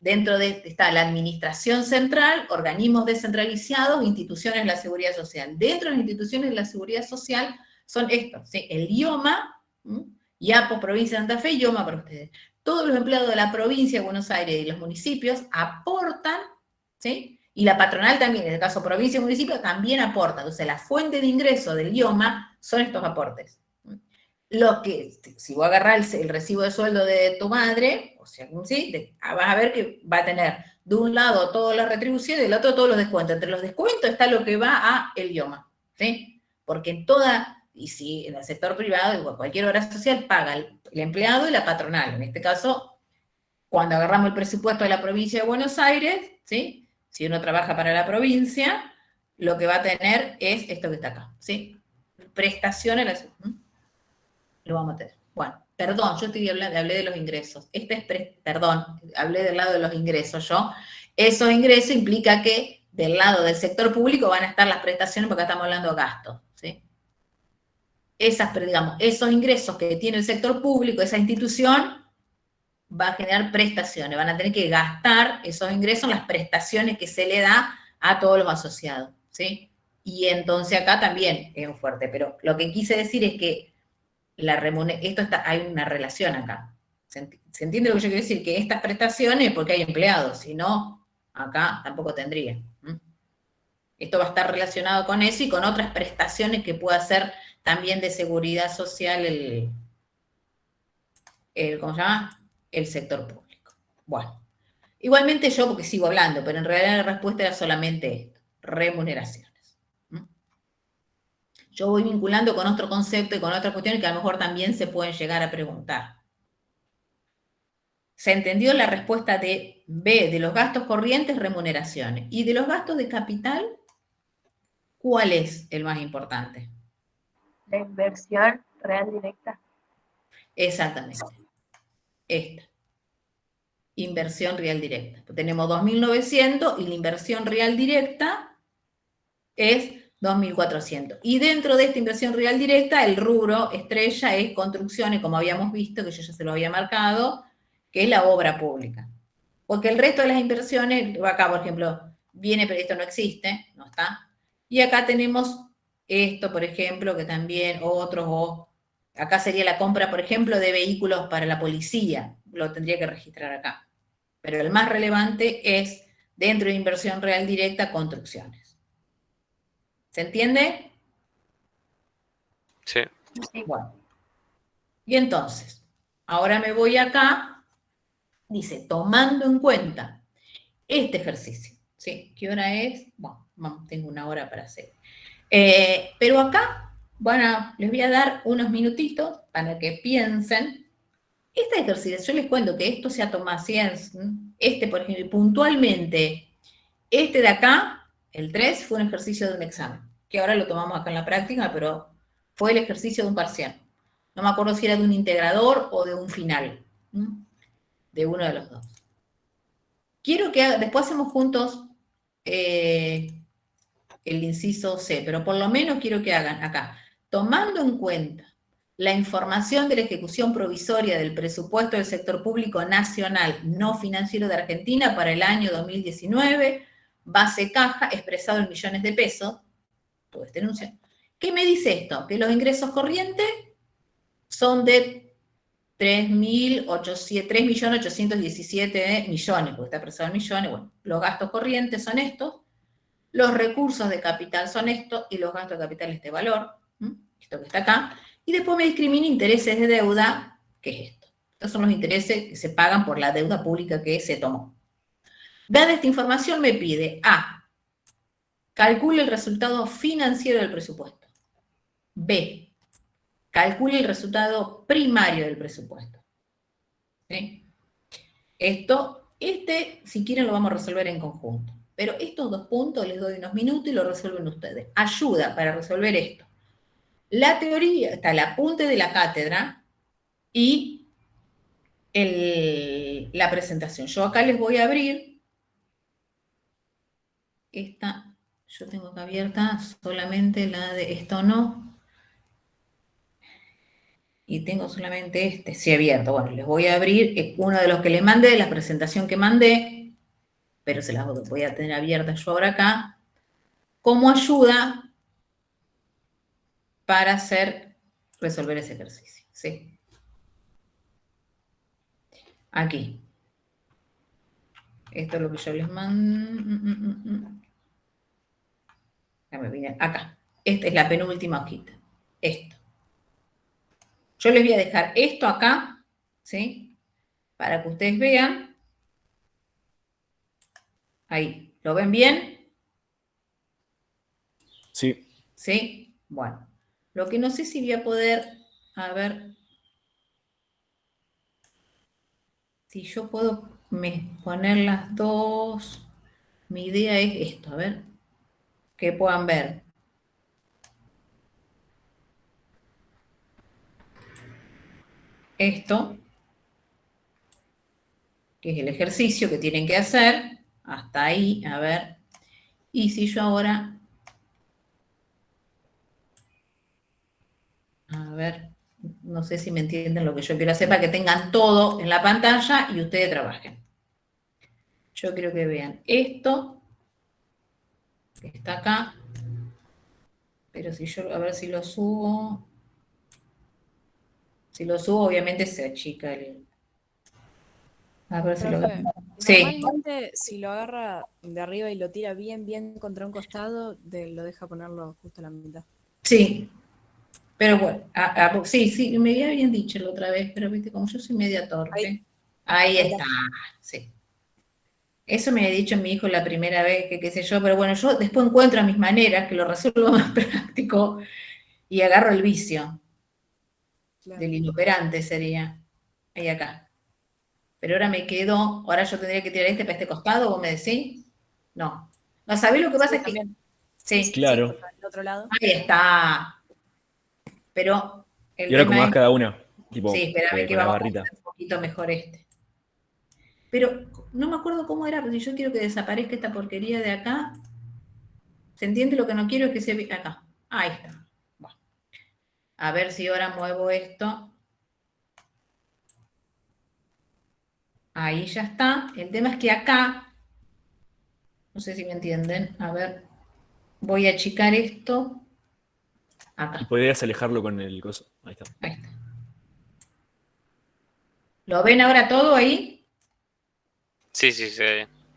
dentro de está la administración central, organismos descentralizados, instituciones de la seguridad social. Dentro de las instituciones de la seguridad social son estos, ¿sí? El IOMA, IAPO, provincia de Santa Fe, IOMA para ustedes. Todos los empleados de la provincia de Buenos Aires y los municipios aportan, ¿sí? Y la patronal también, en el caso provincia y municipio, también aporta. Entonces, la fuente de ingreso del IOMA son estos aportes. Lo que, si vos agarrás el recibo de sueldo de tu madre, o sea, ¿sí? Vas a ver que va a tener de un lado todas las retribuciones y del otro todos los descuentos. Entre los descuentos está lo que va a el IOMA, ¿sí? Porque en toda, y si en el sector privado, igual cualquier obra social paga el empleado y la patronal. En este caso, cuando agarramos el presupuesto de la provincia de Buenos Aires, ¿sí? Si uno trabaja para la provincia, lo que va a tener es esto que está acá, ¿sí? Prestaciones, lo vamos a tener. Bueno, perdón, yo hablé de los ingresos. Perdón, hablé del lado de los ingresos yo. Esos ingresos implica que del lado del sector público van a estar las prestaciones porque estamos hablando de gastos, ¿sí? Digamos, esos ingresos que tiene el sector público, esa institución, va a generar prestaciones. Van a tener que gastar esos ingresos en las prestaciones que se le da a todos los asociados, ¿sí? Y entonces acá también es un fuerte. Pero lo que quise decir es que hay una relación acá. ¿Se entiende lo que yo quiero decir? Que estas prestaciones porque hay empleados, si no, acá tampoco tendría. Esto va a estar relacionado con eso y con otras prestaciones que pueda hacer también de seguridad social ¿cómo se llama? El sector público. Bueno, igualmente yo porque sigo hablando, pero en realidad la respuesta era solamente esto, remuneraciones. Yo voy vinculando con otro concepto y con otras cuestiones que a lo mejor también se pueden llegar a preguntar. ¿Se entendió la respuesta de B, de los gastos corrientes, remuneraciones? Y de los gastos de capital, ¿cuál es el más importante? La inversión real directa. Exactamente. Esta. Inversión real directa. Tenemos 2.900 y la inversión real directa es 2.400. Y dentro de esta inversión real directa, el rubro estrella es construcciones, como habíamos visto, que yo ya se lo había marcado, que es la obra pública. Porque el resto de las inversiones, acá por ejemplo, viene, pero esto no existe, no está. Y acá tenemos esto, por ejemplo, que también otros, acá sería la compra, por ejemplo, de vehículos para la policía, lo tendría que registrar acá. Pero el más relevante es, dentro de inversión real directa, construcciones. ¿Se entiende? Sí. Bueno. Y entonces, ahora me voy acá, dice, tomando en cuenta este ejercicio, ¿sí? ¿Qué hora es? Bueno, tengo una hora para hacer. Pero acá, bueno, les voy a dar unos minutitos para que piensen. Este ejercicio, yo les cuento que esto se ha tomado así, por ejemplo, puntualmente, este de acá, el 3, fue un ejercicio de un examen, que ahora lo tomamos acá en la práctica, pero fue el ejercicio de un parcial. No me acuerdo si era de un integrador o de un final, de uno de los dos. Quiero que después hacemos juntos el inciso C, pero por lo menos quiero que hagan acá, tomando en cuenta la información de la ejecución provisoria del presupuesto del sector público nacional no financiero de Argentina para el año 2019, base caja, expresado en millones de pesos, toda esta denuncia. ¿Qué me dice esto? Que los ingresos corrientes son de 3.817 millones, porque está expresado en millones. Bueno, los gastos corrientes son estos, los recursos de capital son estos, y los gastos de capital este valor, esto que está acá, y después me discrimina intereses de deuda, que es esto. Estos son los intereses que se pagan por la deuda pública que se tomó. Dada esta información me pide A, calcule el resultado financiero del presupuesto. B, calcule el resultado primario del presupuesto. ¿Sí? Si quieren lo vamos a resolver en conjunto. Pero estos dos puntos les doy unos minutos y lo resuelven ustedes. Ayuda para resolver esto. La teoría está el apunte de la cátedra y la presentación. Yo acá les voy a abrir esta. Yo tengo acá abierta solamente la de esto no. y tengo solamente este, sí abierto. Bueno, les voy a abrir uno de los que les mandé, la presentación que mandé, pero se las voy a tener abiertas yo ahora acá, como ayuda para resolver ese ejercicio, ¿sí? Aquí. Esto es lo que yo les mando. Acá. Esta es la penúltima hojita. Esto. Yo les voy a dejar esto acá, ¿sí? Para que ustedes vean. Ahí. ¿Lo ven bien? Sí. ¿Sí? Bueno. Lo que no sé si voy a poder, a ver, si yo puedo poner las dos. Mi idea es esto, a ver, que puedan ver. Esto, que es el ejercicio que tienen que hacer, hasta ahí, a ver. Y si yo ahora, a ver, no sé si me entienden lo que yo quiero hacer para que tengan todo en la pantalla y ustedes trabajen. Yo quiero que vean esto, que está acá, pero si yo, a ver si lo subo. Si lo subo, obviamente se achica el... A ver si lo... Sí. Normalmente, si lo agarra de arriba y lo tira bien contra un costado, lo deja ponerlo justo a la mitad. Sí. Pero bueno, sí, me había bien dicho la otra vez, pero viste, como yo soy media torpe. Ahí está, sí. Eso me había dicho mi hijo la primera vez, que qué sé yo, pero bueno, yo después encuentro mis maneras, que lo resuelvo más práctico, y agarro el vicio. Claro. Del inoperante sería. Ahí acá. Pero ahora me quedo, ahora yo tendría que tirar este para este costado, ¿vos me decís? No. ¿No sabés lo que pasa? Es que... Sí, claro. Sí, del otro lado. Ahí está. Pero... Y ahora acomodás cada una. Tipo, sí, espérame que vamos a hacer un poquito mejor este. Pero no me acuerdo cómo era, pero si yo quiero que desaparezca esta porquería de acá, ¿se entiende? Lo que no quiero es que se vea acá. Ahí está. Bueno. A ver si ahora muevo esto. Ahí ya está. El tema es que acá, no sé si me entienden, a ver, voy a achicar esto. Acá. Y podrías alejarlo con el coso. Ahí está. Ahí está. ¿Lo ven ahora todo ahí? Sí, sí.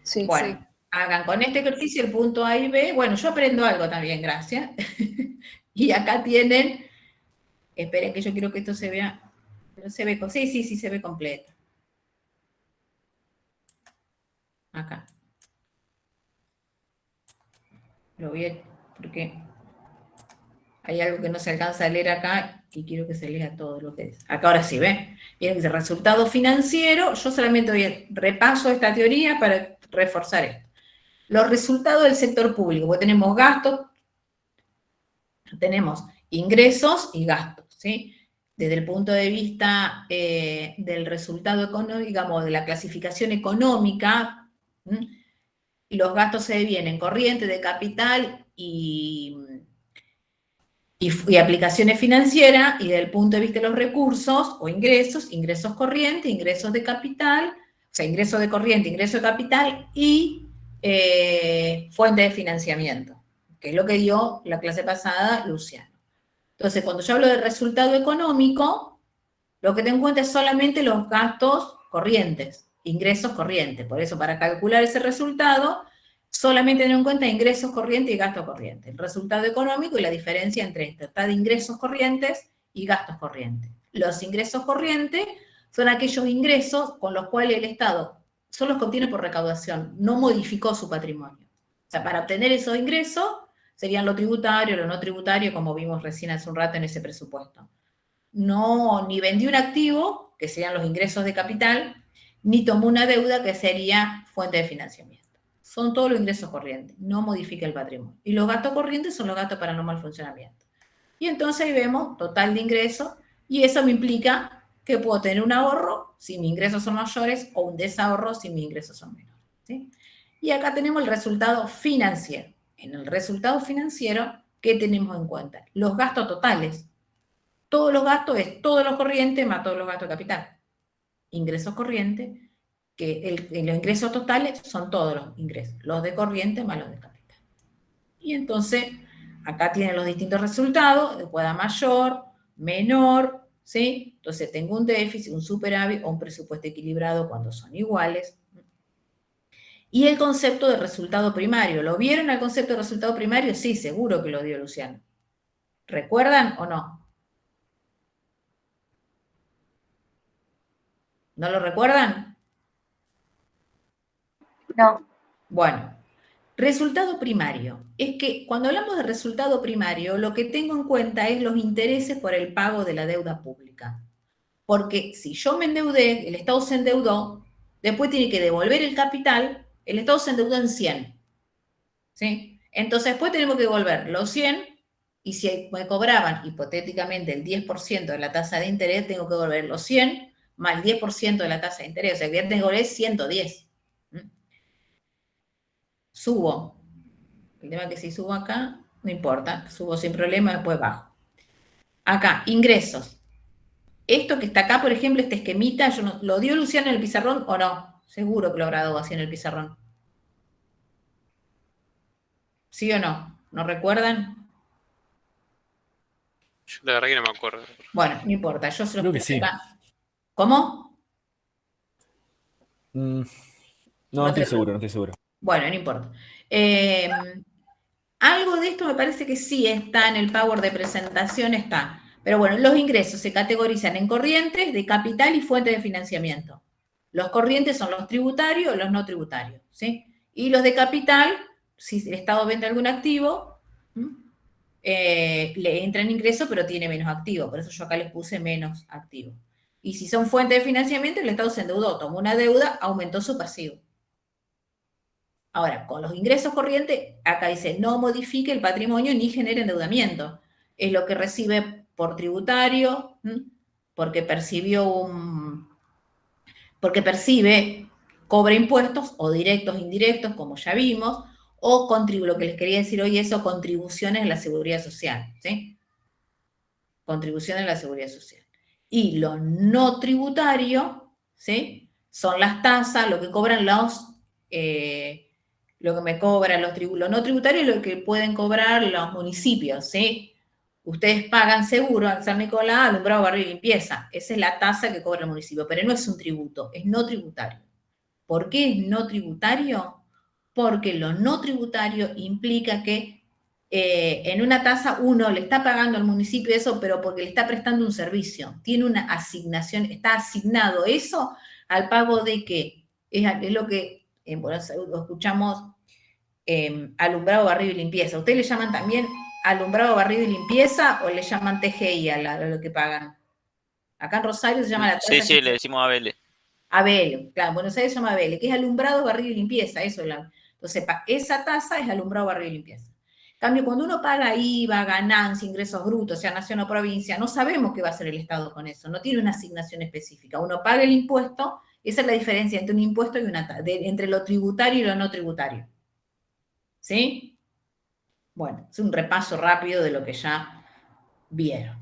Sí, bueno, hagan con este ejercicio el punto A y B. Bueno, yo aprendo algo también, gracias. Y acá tienen, esperen que yo quiero que esto se vea, pero se ve, sí, se ve completo. Acá. Lo voy a, porque hay algo que no se alcanza a leer acá y quiero que se lea todo lo que es. Acá ahora sí, ¿ven? Miren que el resultado financiero, yo solamente repaso esta teoría para reforzar esto. Los resultados del sector público, porque tenemos gastos, tenemos ingresos y gastos, ¿sí? Desde el punto de vista del resultado económico, digamos, de la clasificación económica, los gastos se dividen en corriente de capital y aplicaciones financieras, y desde el punto de vista de los recursos o ingresos corrientes, ingresos de capital, o sea, ingresos de corriente, ingresos de capital y fuente de financiamiento, que es lo que dio la clase pasada Luciano. Entonces, cuando yo hablo de resultado económico, lo que tengo en cuenta es solamente los gastos corrientes, ingresos corrientes. Por eso, para calcular ese resultado, solamente tener en cuenta ingresos corrientes y gastos corrientes. El resultado económico y la diferencia entre esto. Está de ingresos corrientes y gastos corrientes. Los ingresos corrientes son aquellos ingresos con los cuales el Estado son los que obtiene por recaudación, no modificó su patrimonio. O sea, para obtener esos ingresos serían lo tributario, lo no tributario, como vimos recién hace un rato en ese presupuesto. No, ni vendió un activo, que serían los ingresos de capital, ni tomó una deuda, que sería fuente de financiamiento. Son todos los ingresos corrientes, no modifica el patrimonio. Y los gastos corrientes son los gastos para normal funcionamiento. Y entonces ahí vemos total de ingresos, y eso me implica que puedo tener un ahorro si mis ingresos son mayores o un desahorro si mis ingresos son menores, ¿sí? Y acá tenemos el resultado financiero. En el resultado financiero, ¿qué tenemos en cuenta? Los gastos totales. Todos los gastos es todos los corrientes más todos los gastos de capital. Ingresos corrientes, que los ingresos totales son todos los ingresos, los de corriente más los de capital. Y entonces, acá tienen los distintos resultados, después da mayor, menor, ¿sí? Entonces tengo un déficit, un superávit o un presupuesto equilibrado cuando son iguales. Y el concepto de resultado primario. ¿Lo vieron el concepto de resultado primario? Sí, seguro que lo dio Luciano. ¿Recuerdan o no? ¿No lo recuerdan? No. Bueno, resultado primario. Es que cuando hablamos de resultado primario, lo que tengo en cuenta es los intereses por el pago de la deuda pública. Porque si yo me endeudé, el Estado se endeudó, después tiene que devolver el capital, el Estado se endeudó en 100. ¿Sí? Entonces después tenemos que devolver los 100 y si me cobraban hipotéticamente el 10% de la tasa de interés, tengo que devolver los 100 más el 10% de la tasa de interés. O sea que ya tengo que devolver 110. Subo. El tema es que si subo acá, no importa, subo sin problema, después bajo. Acá, ingresos. Esto que está acá, por ejemplo, este esquemita, ¿lo dio Luciano en el pizarrón o no? Seguro que lo habrá dado así en el pizarrón. ¿Sí o no? ¿No recuerdan? Yo la verdad que no me acuerdo. Bueno, no importa, yo se los Creo que puse sí. acá. ¿Cómo? No No estoy te- seguro, no estoy seguro. Bueno, no importa. Algo de esto me parece que sí está en el Power de presentación, está. Pero bueno, los ingresos se categorizan en corrientes, de capital y fuentes de financiamiento. Los corrientes son los tributarios o los no tributarios, ¿sí? Y los de capital, si el Estado vende algún activo, le entra en ingreso, pero tiene menos activo. Por eso yo acá les puse menos activo. Y si son fuentes de financiamiento, el Estado se endeudó, tomó una deuda, aumentó su pasivo. Ahora, con los ingresos corrientes, acá dice, no modifique el patrimonio ni genere endeudamiento. Es lo que recibe por tributario, porque percibe, cobra impuestos, o directos, indirectos, como ya vimos, o lo que les quería decir hoy es contribuciones a la seguridad social, ¿sí? Contribuciones a la seguridad social. Y lo no tributario, ¿sí? Son las tasas, lo que cobran lo que me cobran lo no tributario es lo que pueden cobrar los municipios, ¿sí? Ustedes pagan seguro al San Nicolás, alumbrado, barrio y limpieza. Esa es la tasa que cobra el municipio, pero no es un tributo, es no tributario. ¿Por qué es no tributario? Porque lo no tributario implica que en una tasa uno le está pagando al municipio eso, pero porque le está prestando un servicio. Tiene una asignación, está asignado eso al pago de qué. Es lo que lo escuchamos alumbrado, barrido y limpieza. ¿Ustedes le llaman también alumbrado, barrido y limpieza o le llaman TGI a lo que pagan? Acá en Rosario se llama la tasa. Sí, le decimos ABL. ABL, claro, en Buenos Aires se llama ABL, que es alumbrado, barrido y limpieza, eso es entonces, esa tasa es alumbrado, barrido y limpieza. En cambio, cuando uno paga IVA, ganancia, ingresos brutos, sea nación o provincia, no sabemos qué va a hacer el Estado con eso, no tiene una asignación específica. Uno paga el impuesto, esa es la diferencia entre un impuesto y entre lo tributario y lo no tributario. ¿Sí? Bueno, es un repaso rápido de lo que ya vieron.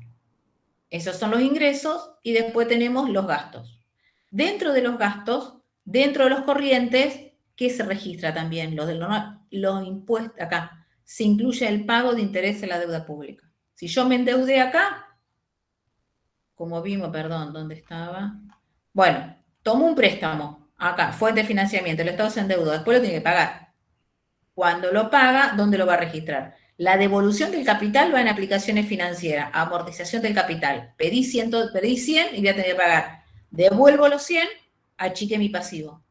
Esos son los ingresos y después tenemos los gastos. Dentro de los gastos, dentro de los corrientes, ¿qué se registra también? Los impuestos, acá, se incluye el pago de interés en la deuda pública. Si yo me endeudé acá, como vimos, perdón, ¿dónde estaba? Bueno, tomo un préstamo, acá, fuente de financiamiento, el Estado se endeudó, después lo tiene que pagar. Cuando lo paga, ¿dónde lo va a registrar? La devolución del capital va en aplicaciones financieras, amortización del capital. Pedí 100 y voy a tener que pagar. Devuelvo los 100, achique mi pasivo.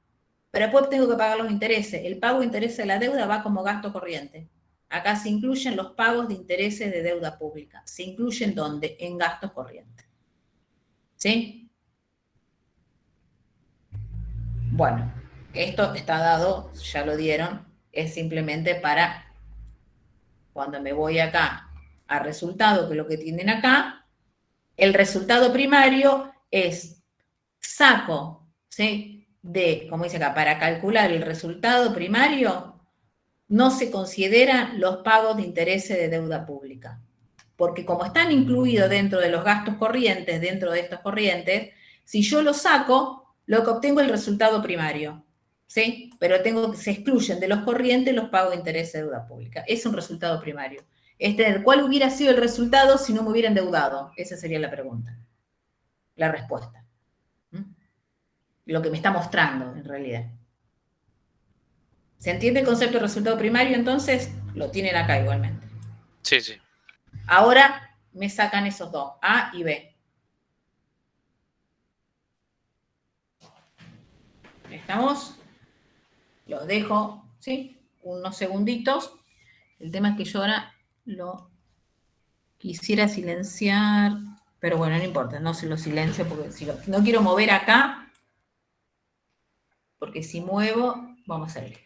Pero después tengo que pagar los intereses. El pago de intereses de la deuda va como gasto corriente. Acá se incluyen los pagos de intereses de deuda pública. ¿Se incluyen dónde? En gastos corrientes. ¿Sí? Bueno, esto está dado, ya lo dieron, es simplemente para cuando me voy acá a resultado, que es lo que tienen acá, el resultado primario es saco, ¿sí? Como dice acá, para calcular el resultado primario no se consideran los pagos de intereses de deuda pública. porque como están incluidos dentro de los gastos corrientes, dentro de estos corrientes, si yo los saco, lo que obtengo es el resultado primario, ¿sí? Pero se excluyen de los corrientes los pagos de interés de deuda pública. Es un resultado primario. ¿Cuál hubiera sido el resultado si no me hubiera endeudado? Esa sería la pregunta, la respuesta. Lo que me está mostrando, en realidad. ¿Se entiende el concepto de resultado primario? Entonces, lo tienen acá igualmente. Sí, sí. Ahora me sacan esos dos, A y B. ¿Estamos? Los dejo, ¿sí? Unos segunditos. El tema es que yo ahora lo quisiera silenciar, pero bueno, no importa, no se lo silencio porque no quiero mover acá, porque si muevo, vamos a salir.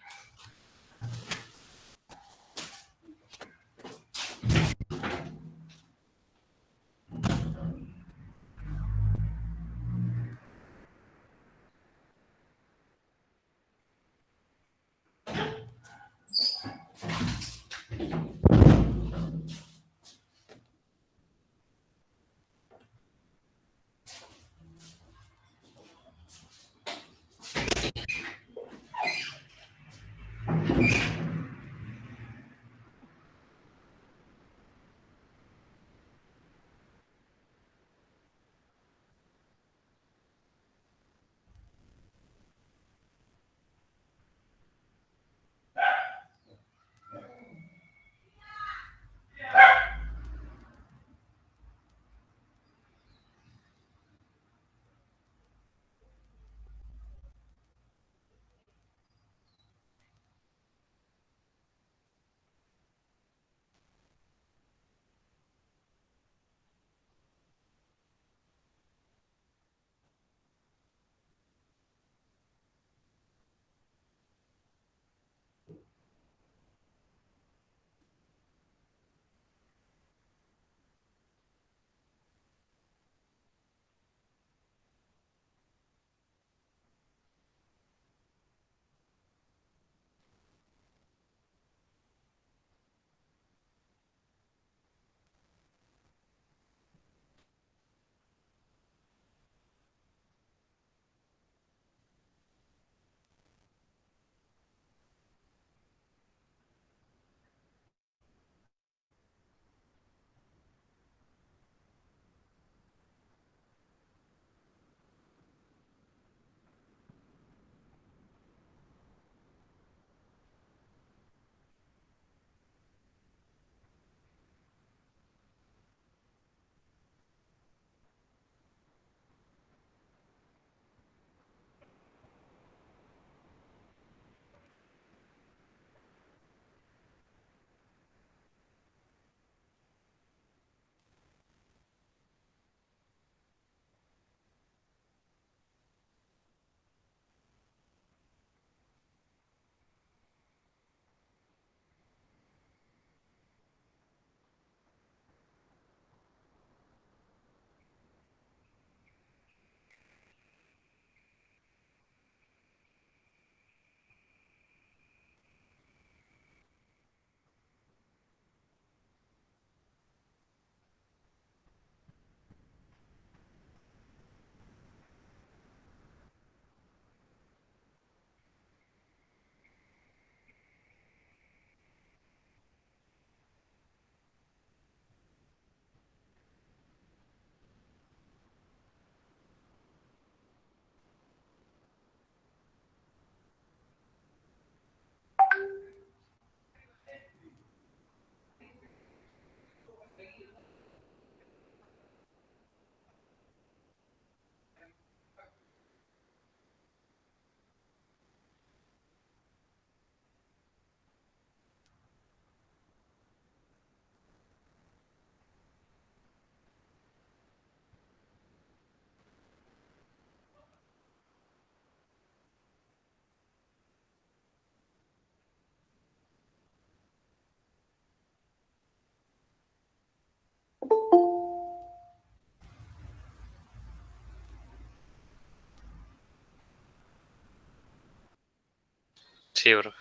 Sí, profe.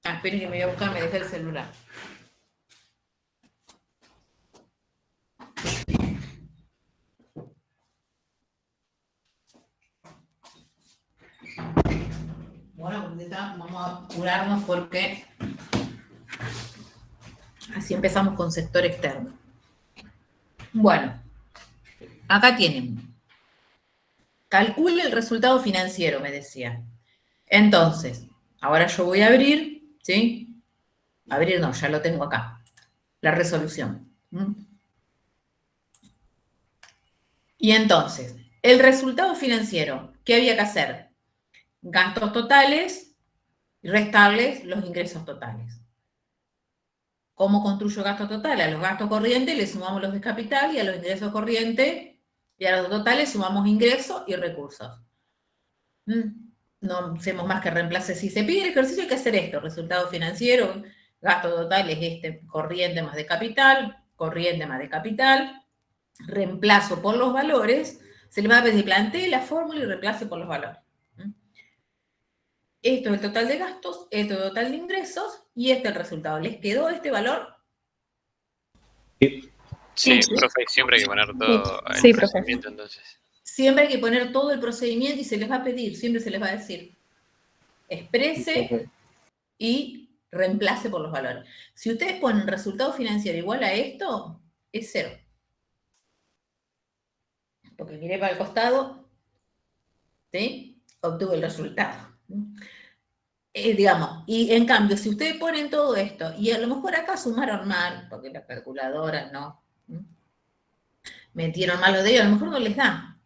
Esperen que me voy a buscar, me dejé el celular. ¿Dónde está? Vamos a apurarnos porque así empezamos con sector externo. Bueno, acá tienen. Calcule el resultado financiero, me decía. Entonces, ahora yo voy a abrir, ¿sí? Abrir no, ya lo tengo acá. La resolución. Y entonces, el resultado financiero, ¿qué había que hacer? Gastos totales, restarles los ingresos totales. ¿Cómo construyo gastos totales? A los gastos corrientes le sumamos los de capital y a los ingresos corrientes y a los totales sumamos ingresos y recursos. No hacemos más que reemplazar. Si se pide el ejercicio hay que hacer esto. Resultado financiero, gasto total es este, corriente más de capital, corriente más de capital. Reemplazo por los valores. Se le va a pedir plantee la fórmula y reemplace por los valores. Esto es el total de gastos, esto es el total de ingresos y este es el resultado. ¿Les quedó este valor? Sí, profe, siempre hay que poner todo Sí, el profe. procedimiento entonces. Siempre hay que poner todo el procedimiento y se les va a pedir, siempre se les va a decir. Exprese y reemplace por los valores. Si ustedes ponen resultado financiero igual a esto, es 0. Porque miré para el costado, ¿sí? Obtuve el resultado. Digamos, y en cambio, si ustedes ponen todo esto, y a lo mejor acá sumaron mal, porque la calculadora no, metieron mal lo de ellos, a lo mejor no les da.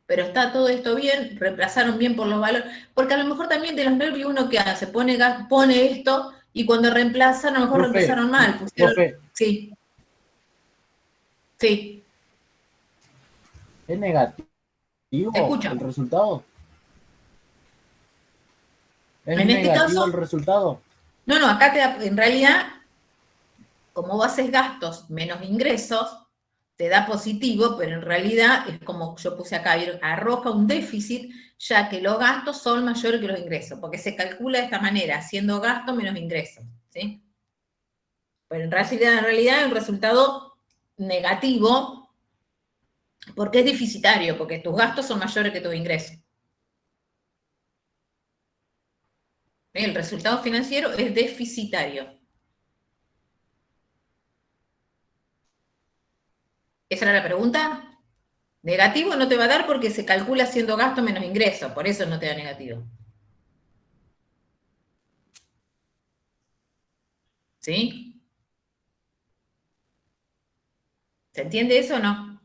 Pero está todo esto bien, reemplazaron bien por los valores, porque a lo mejor también de los nervios uno que hace, pone esto, y cuando reemplazan, a lo mejor reemplazaron mal. Pusieron, sí. Sí. ¿Es negativo Te escucho. el resultado? ¿Es En este negativo caso, el resultado? no, acá te da, en realidad, como vos haces gastos menos ingresos, te da positivo, pero en realidad es como yo puse acá, arroja un déficit, ya que los gastos son mayores que los ingresos, porque se calcula de esta manera, haciendo gastos menos ingresos, ¿sí? Pero en realidad es un resultado negativo, porque es deficitario, porque tus gastos son mayores que tus ingresos. El resultado financiero es deficitario. ¿Esa era la pregunta? Negativo no te va a dar porque se calcula haciendo gasto menos ingreso, por eso no te da negativo. ¿Sí? ¿Se entiende eso o no?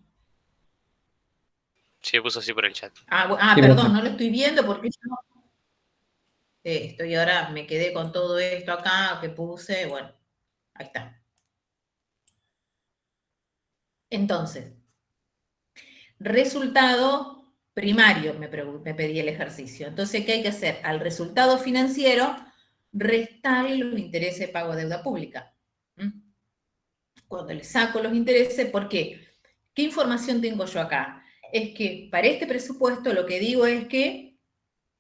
Sí, puso así por el chat. Sí, perdón, no lo estoy viendo porque yo estoy ahora, me quedé con todo esto acá que puse, bueno, ahí está. Entonces, resultado primario, me pedí el ejercicio. Entonces, ¿qué hay que hacer? Al resultado financiero, restarle los intereses de pago de deuda pública. Cuando le saco los intereses, ¿por qué? ¿Qué información tengo yo acá? Es que para este presupuesto lo que digo es que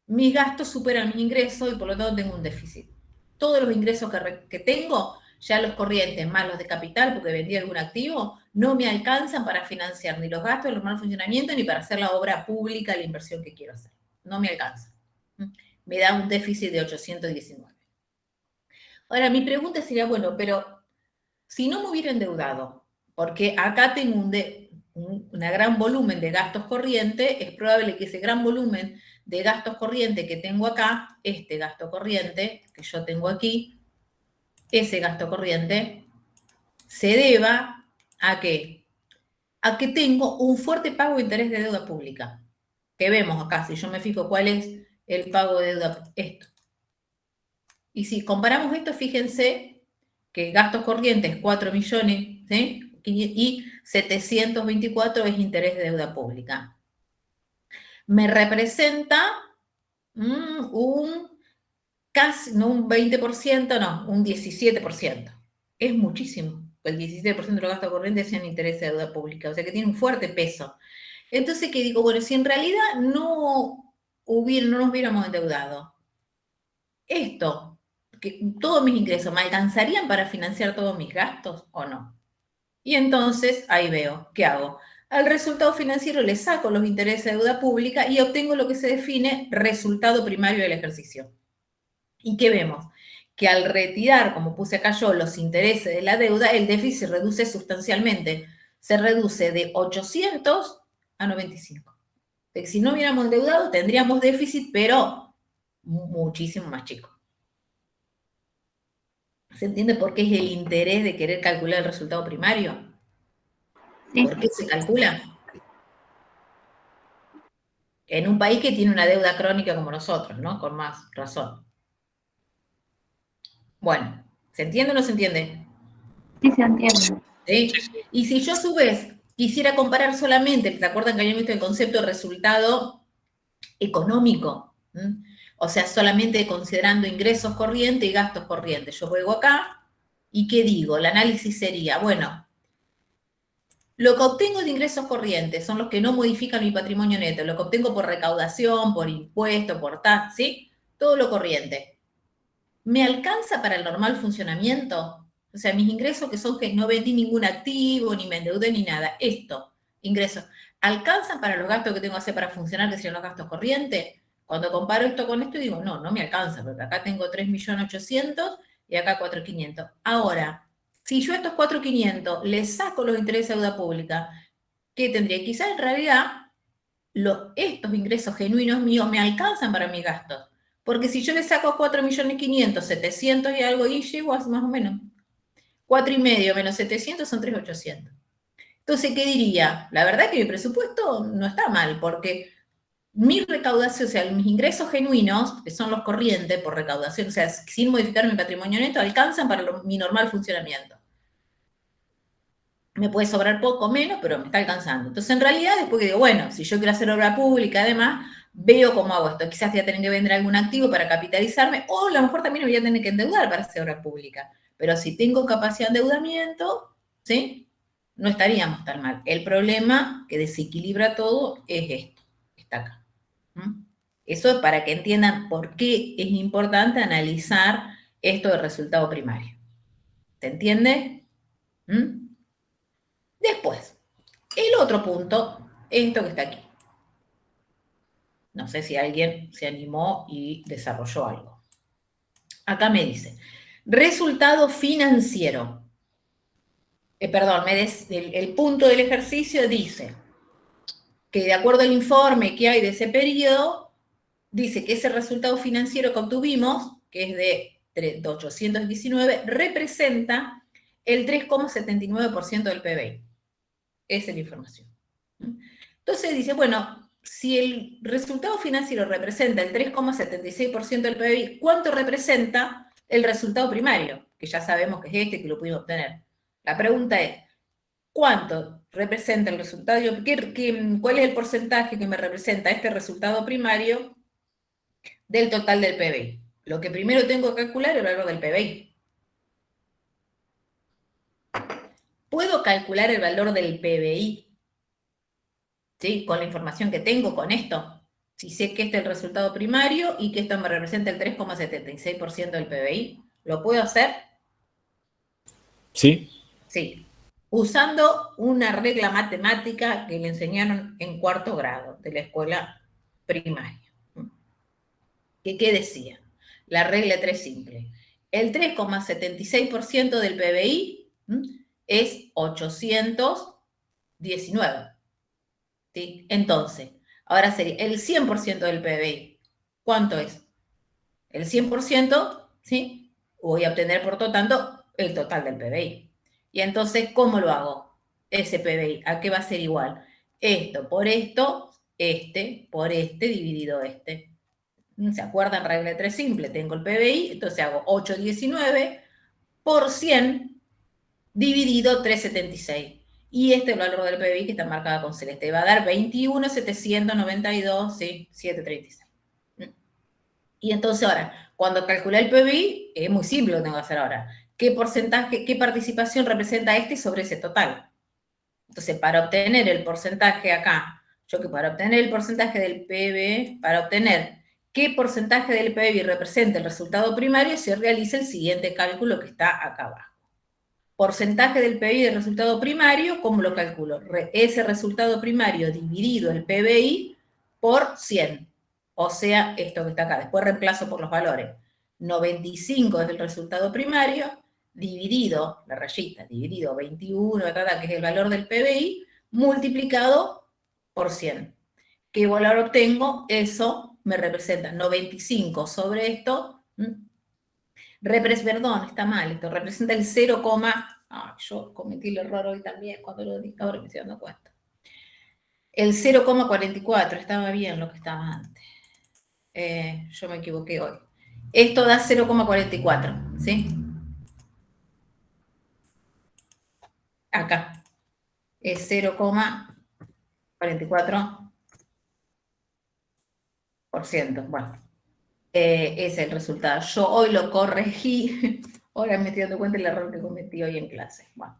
mis gastos superan mis ingresos y por lo tanto tengo un déficit. Todos los ingresos que tengo, ya los corrientes más los de capital, porque vendí algún activo, no me alcanzan para financiar ni los gastos, el normal funcionamiento, ni para hacer la obra pública, la inversión que quiero hacer. No me alcanza. Me da un déficit de 819. Ahora, mi pregunta sería, bueno, pero si no me hubiera endeudado, porque acá tengo un gran volumen de gastos corrientes, es probable que ese gran volumen de gastos corrientes que tengo acá, este gasto corriente que yo tengo aquí, ese gasto corriente, se deba ¿a qué? A que tengo un fuerte pago de interés de deuda pública. Que vemos acá, si yo me fijo cuál es el pago de deuda, esto. Y si comparamos esto, fíjense que gastos corrientes 4 millones, ¿sí? Y 724 es interés de deuda pública. Me representa casi, no un 20%, no, un 17%. Es muchísimo. El 17% de los gastos corrientes sean interés de deuda pública, o sea que tiene un fuerte peso. Entonces, ¿qué digo? Bueno, si en realidad no nos hubiéramos endeudado, esto, que todos mis ingresos, ¿me alcanzarían para financiar todos mis gastos o no? Y entonces, ahí veo, ¿qué hago? Al resultado financiero le saco los intereses de deuda pública y obtengo lo que se define resultado primario del ejercicio. ¿Y qué vemos? Que al retirar, como puse acá yo, los intereses de la deuda, el déficit se reduce sustancialmente. Se reduce de 800 a 95. Si no hubiéramos endeudado, tendríamos déficit, pero muchísimo más chico. ¿Se entiende por qué es el interés de querer calcular el resultado primario? Sí. ¿Por qué se calcula? En un país que tiene una deuda crónica como nosotros, ¿no? Con más razón. Bueno, ¿se entiende o no se entiende? Sí, se entiende. ¿Sí? Y si yo a su vez quisiera comparar solamente, ¿se acuerdan que habían visto el concepto de resultado económico? O sea, solamente considerando ingresos corrientes y gastos corrientes. Yo juego acá y ¿qué digo? El análisis sería, bueno, lo que obtengo de ingresos corrientes son los que no modifican mi patrimonio neto, lo que obtengo por recaudación, por impuesto, por tax, ¿sí? Todo lo corriente. ¿Me alcanza para el normal funcionamiento? O sea, mis ingresos que son que no vendí ningún activo, ni me endeudé, ni nada. Esto, ingresos, ¿alcanzan para los gastos que tengo que hacer para funcionar, que serían los gastos corrientes? Cuando comparo esto con esto, digo, no, no me alcanza, porque acá tengo 3.800.000 y acá 4.500.000. Ahora, si yo a estos 4.500 les saco los intereses de deuda pública, ¿qué tendría? Quizás en realidad estos ingresos genuinos míos me alcanzan para mis gastos. Porque si yo le saco 4.500.000, 700 y algo, y llego a más o menos 4,5 menos 700 son 3.800. Entonces, ¿qué diría? La verdad que mi presupuesto no está mal, porque mi recaudación, o sea, mis ingresos genuinos, que son los corrientes por recaudación, o sea, sin modificar mi patrimonio neto, alcanzan para mi normal funcionamiento. Me puede sobrar poco menos, pero me está alcanzando. Entonces, en realidad, después digo, bueno, si yo quiero hacer obra pública, además, veo cómo hago esto. Quizás voy a tener que vender algún activo para capitalizarme, o a lo mejor también me voy a tener que endeudar para hacer obra pública. Pero si tengo capacidad de endeudamiento, ¿sí? No estaríamos tan mal. El problema que desequilibra todo es esto, está acá. Eso es para que entiendan por qué es importante analizar esto del resultado primario. ¿Se entiende? Después, el otro punto es esto que está aquí. No sé si alguien se animó y desarrolló algo. Acá me dice, resultado financiero. Perdón, el punto del ejercicio dice que de acuerdo al informe que hay de ese periodo, dice que ese resultado financiero que obtuvimos, que es de 819, representa el 3,79% del PBI. Esa es la información. Entonces dice, bueno, si el resultado financiero representa el 3,76% del PBI, ¿cuánto representa el resultado primario? Que ya sabemos que es este, que lo pudimos obtener. La pregunta es, ¿cuánto representa el resultado? ¿Cuál es el porcentaje que me representa este resultado primario del total del PBI? Lo que primero tengo que calcular es el valor del PBI. ¿Puedo calcular el valor del PBI? ¿Sí? Con la información que tengo, con esto. Si sé que este es el resultado primario y que esto me representa el 3,76% del PBI, ¿lo puedo hacer? ¿Sí? Sí. Usando una regla matemática que le enseñaron en 4º grado de la escuela primaria. ¿Qué decía? La regla 3 simple. El 3,76% del PBI es 819. ¿Sí? Entonces, ahora sería el 100% del PBI. ¿Cuánto es? El 100%, ¿sí? Voy a obtener, por lo tanto, el total del PBI. Y entonces, ¿cómo lo hago? Ese PBI, ¿a qué va a ser igual? Esto por esto, este por este dividido este. ¿Se acuerdan? Regla 3 simple. Tengo el PBI, entonces hago 819 por 100 dividido 376. Y este es el valor del PBI que está marcado con celeste. Va a dar 21.792, ¿sí? 736. Y entonces ahora, cuando calculé el PBI, es muy simple lo que tengo que hacer ahora. ¿Qué porcentaje, qué participación representa este sobre ese total? Entonces, para obtener el porcentaje acá, para obtener el porcentaje del PBI, para obtener qué porcentaje del PBI representa el resultado primario, se realiza el siguiente cálculo que está acá abajo. Porcentaje del PBI del resultado primario, ¿cómo lo calculo? Ese resultado primario dividido el PBI por 100. O sea, esto que está acá. Después reemplazo por los valores. 95 es el resultado primario, dividido, la rayita, dividido 21, que es el valor del PBI, multiplicado por 100. ¿Qué valor obtengo? Eso me representa 95 sobre esto. Perdón, está mal esto. Representa el 0, yo cometí el error hoy también cuando lo dije, ahora me estoy dando cuenta. El 0,44, estaba bien lo que estaba antes. Yo me equivoqué hoy. Esto da 0,44, ¿sí? Acá. Es 0,44%. Bueno, ese es el resultado. Yo hoy lo corregí. Ahora me estoy dando cuenta del error que cometí hoy en clase. Bueno.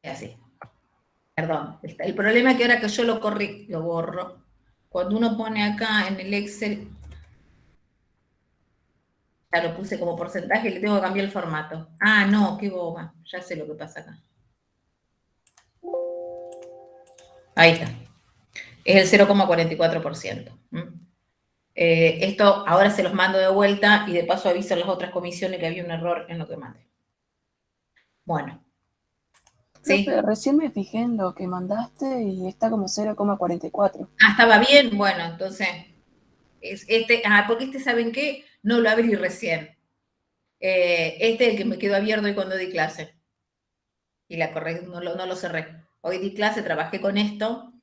Así. Perdón. El problema es que ahora que yo lo borro. Cuando uno pone acá en el Excel, ya lo puse como porcentaje y le tengo que cambiar el formato. Ah, no, qué boba. Ya sé lo que pasa acá. Ahí está. Es el 0,44%. Esto ahora se los mando de vuelta y de paso aviso a las otras comisiones que había un error en lo que mandé. Bueno. ¿Sí? Profe, recién me fijé en lo que mandaste y está como 0,44. Ah, estaba bien. Bueno, entonces, porque ¿saben qué? No lo abrí recién. Este es el que me quedó abierto hoy cuando di clase. Y no lo cerré. Hoy di clase, trabajé con esto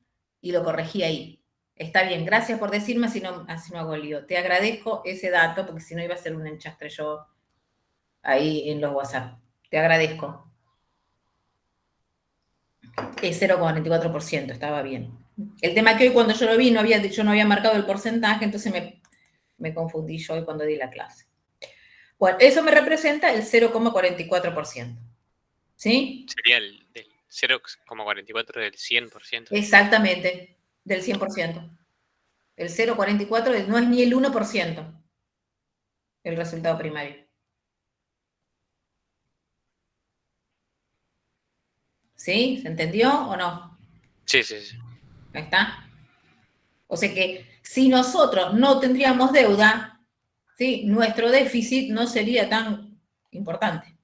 y lo corregí ahí. Está bien, gracias por decirme, así no hago lío. Te agradezco ese dato, porque si no iba a ser un enchastre yo ahí en los WhatsApp. Te agradezco. Es 0,44%, estaba bien. El tema es que hoy cuando yo lo vi, yo no había marcado el porcentaje, entonces me confundí yo hoy cuando di la clase. Bueno, eso me representa el 0,44%. ¿Sí? Sería el del 0,44 del 100%. Exactamente, del 100%. El 0,44 no es ni el 1% el resultado primario. ¿Sí? ¿Se entendió o no? Sí. Ahí está. O sea que si nosotros no tendríamos deuda, ¿sí? Nuestro déficit no sería tan importante.